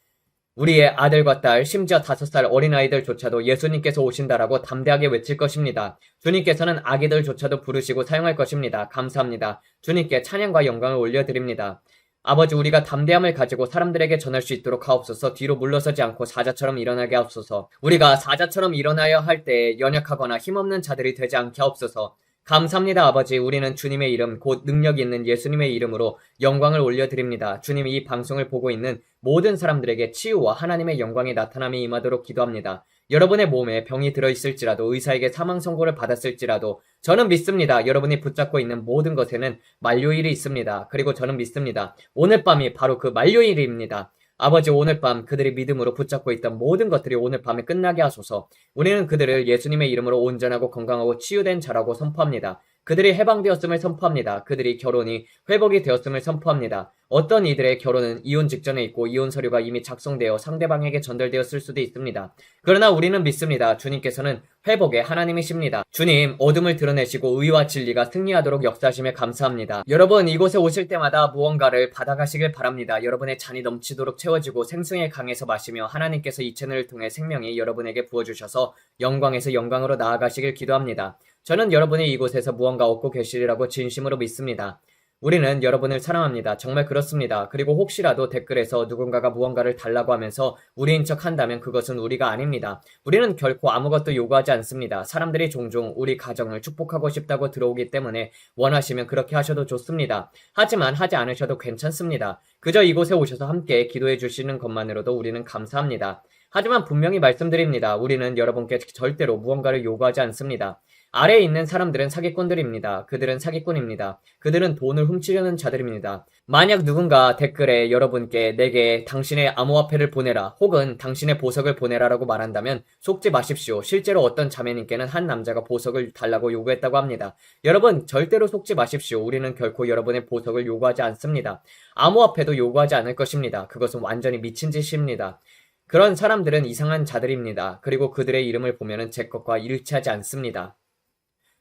우리의 아들과 딸, 심지어 5살 어린아이들조차도 예수님께서 오신다라고 담대하게 외칠 것입니다. 주님께서는 아기들조차도 부르시고 사용할 것입니다. 감사합니다. 주님께 찬양과 영광을 올려드립니다. 아버지 우리가 담대함을 가지고 사람들에게 전할 수 있도록 하옵소서. 뒤로 물러서지 않고 사자처럼 일어나게 하옵소서. 우리가 사자처럼 일어나야 할 때 연약하거나 힘없는 자들이 되지 않게 하옵소서. 감사합니다 아버지. 우리는 주님의 이름 곧 능력 있는 예수님의 이름으로 영광을 올려드립니다. 주님이 이 방송을 보고 있는 모든 사람들에게 치유와 하나님의 영광이 나타남이 임하도록 기도합니다. 여러분의 몸에 병이 들어있을지라도 의사에게 사망 선고를 받았을지라도 저는 믿습니다. 여러분이 붙잡고 있는 모든 것에는 만료일이 있습니다. 그리고 저는 믿습니다. 오늘 밤이 바로 그 만료일입니다. 아버지 오늘 밤 그들이 믿음으로 붙잡고 있던 모든 것들이 오늘 밤에 끝나게 하소서. 우리는 그들을 예수님의 이름으로 온전하고 건강하고 치유된 자라고 선포합니다. 그들이 해방되었음을 선포합니다. 그들이 결혼이 회복이 되었음을 선포합니다. 어떤 이들의 결혼은 이혼 직전에 있고 이혼 서류가 이미 작성되어 상대방에게 전달되었을 수도 있습니다. 그러나 우리는 믿습니다. 주님께서는 회복의 하나님이십니다. 주님 어둠을 드러내시고 의와 진리가 승리하도록 역사하심에 감사합니다. 여러분 이곳에 오실 때마다 무언가를 받아가시길 바랍니다. 여러분의 잔이 넘치도록 채워지고 생수의 강에서 마시며 하나님께서 이 채널을 통해 생명이 여러분에게 부어주셔서 영광에서 영광으로 나아가시길 기도합니다. 저는 여러분이 이곳에서 무언가 얻고 계시리라고 진심으로 믿습니다. 우리는 여러분을 사랑합니다. 정말 그렇습니다. 그리고 혹시라도 댓글에서 누군가가 무언가를 달라고 하면서 우리인 척 한다면 그것은 우리가 아닙니다. 우리는 결코 아무것도 요구하지 않습니다. 사람들이 종종 우리 가정을 축복하고 싶다고 들어오기 때문에 원하시면 그렇게 하셔도 좋습니다. 하지만 하지 않으셔도 괜찮습니다. 그저 이곳에 오셔서 함께 기도해 주시는 것만으로도 우리는 감사합니다. 하지만 분명히 말씀드립니다. 우리는 여러분께 절대로 무언가를 요구하지 않습니다. 아래에 있는 사람들은 사기꾼들입니다. 그들은 사기꾼입니다. 그들은 돈을 훔치려는 자들입니다. 만약 누군가 댓글에 여러분께 내게 당신의 암호화폐를 보내라 혹은 당신의 보석을 보내라라고 말한다면 속지 마십시오. 실제로 어떤 자매님께는 한 남자가 보석을 달라고 요구했다고 합니다. 여러분 절대로 속지 마십시오. 우리는 결코 여러분의 보석을 요구하지 않습니다. 암호화폐도 요구하지 않을 것입니다. 그것은 완전히 미친 짓입니다. 그런 사람들은 이상한 자들입니다. 그리고 그들의 이름을 보면은 제 것과 일치하지 않습니다.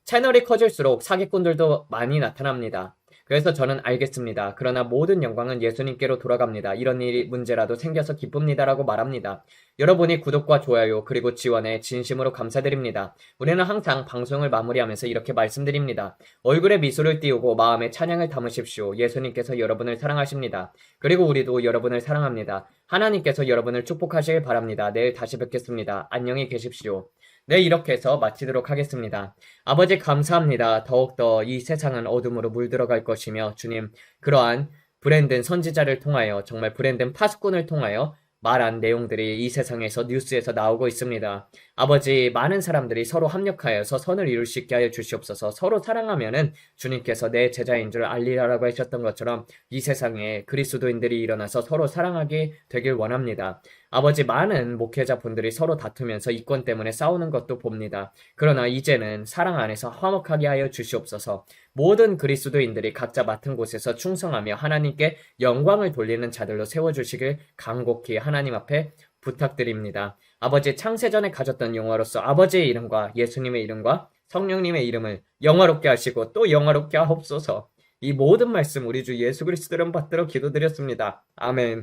채널이 커질수록 사기꾼들도 많이 나타납니다. 그래서 저는 알겠습니다. 그러나 모든 영광은 예수님께로 돌아갑니다. 이런 일이 문제라도 생겨서 기쁩니다라고 말합니다. 여러분이 구독과 좋아요 그리고 지원에 진심으로 감사드립니다. 우리는 항상 방송을 마무리하면서 이렇게 말씀드립니다. 얼굴에 미소를 띄우고 마음에 찬양을 담으십시오. 예수님께서 여러분을 사랑하십니다. 그리고 우리도 여러분을 사랑합니다. 하나님께서 여러분을 축복하시길 바랍니다. 내일 다시 뵙겠습니다. 안녕히 계십시오. 네, 이렇게 해서 마치도록 하겠습니다. 아버지 감사합니다. 더욱더 이 세상은 어둠으로 물들어갈 것이며 주님 그러한 브랜든 선지자를 통하여 정말 브랜든 파수꾼을 통하여 말한 내용들이 이 세상에서 뉴스에서 나오고 있습니다. 아버지 많은 사람들이 서로 합력하여서 선을 이룰 수 있게 하여 주시옵소서. 서로 사랑하면은 주님께서 내 제자인 줄 알리라라고 하셨던 것처럼 이 세상에 그리스도인들이 일어나서 서로 사랑하게 되길 원합니다. 아버지 많은 목회자분들이 서로 다투면서 이권 때문에 싸우는 것도 봅니다. 그러나 이제는 사랑 안에서 화목하게 하여 주시옵소서. 모든 그리스도인들이 각자 맡은 곳에서 충성하며 하나님께 영광을 돌리는 자들로 세워주시길 간곡히 하나님 앞에 부탁드립니다. 아버지 창세전에 가졌던 영화로서 아버지의 이름과 예수님의 이름과 성령님의 이름을 영화롭게 하시고 또 영화롭게 하옵소서. 이 모든 말씀 우리 주 예수 그리스도 이름 받들어 기도드렸습니다. 아멘.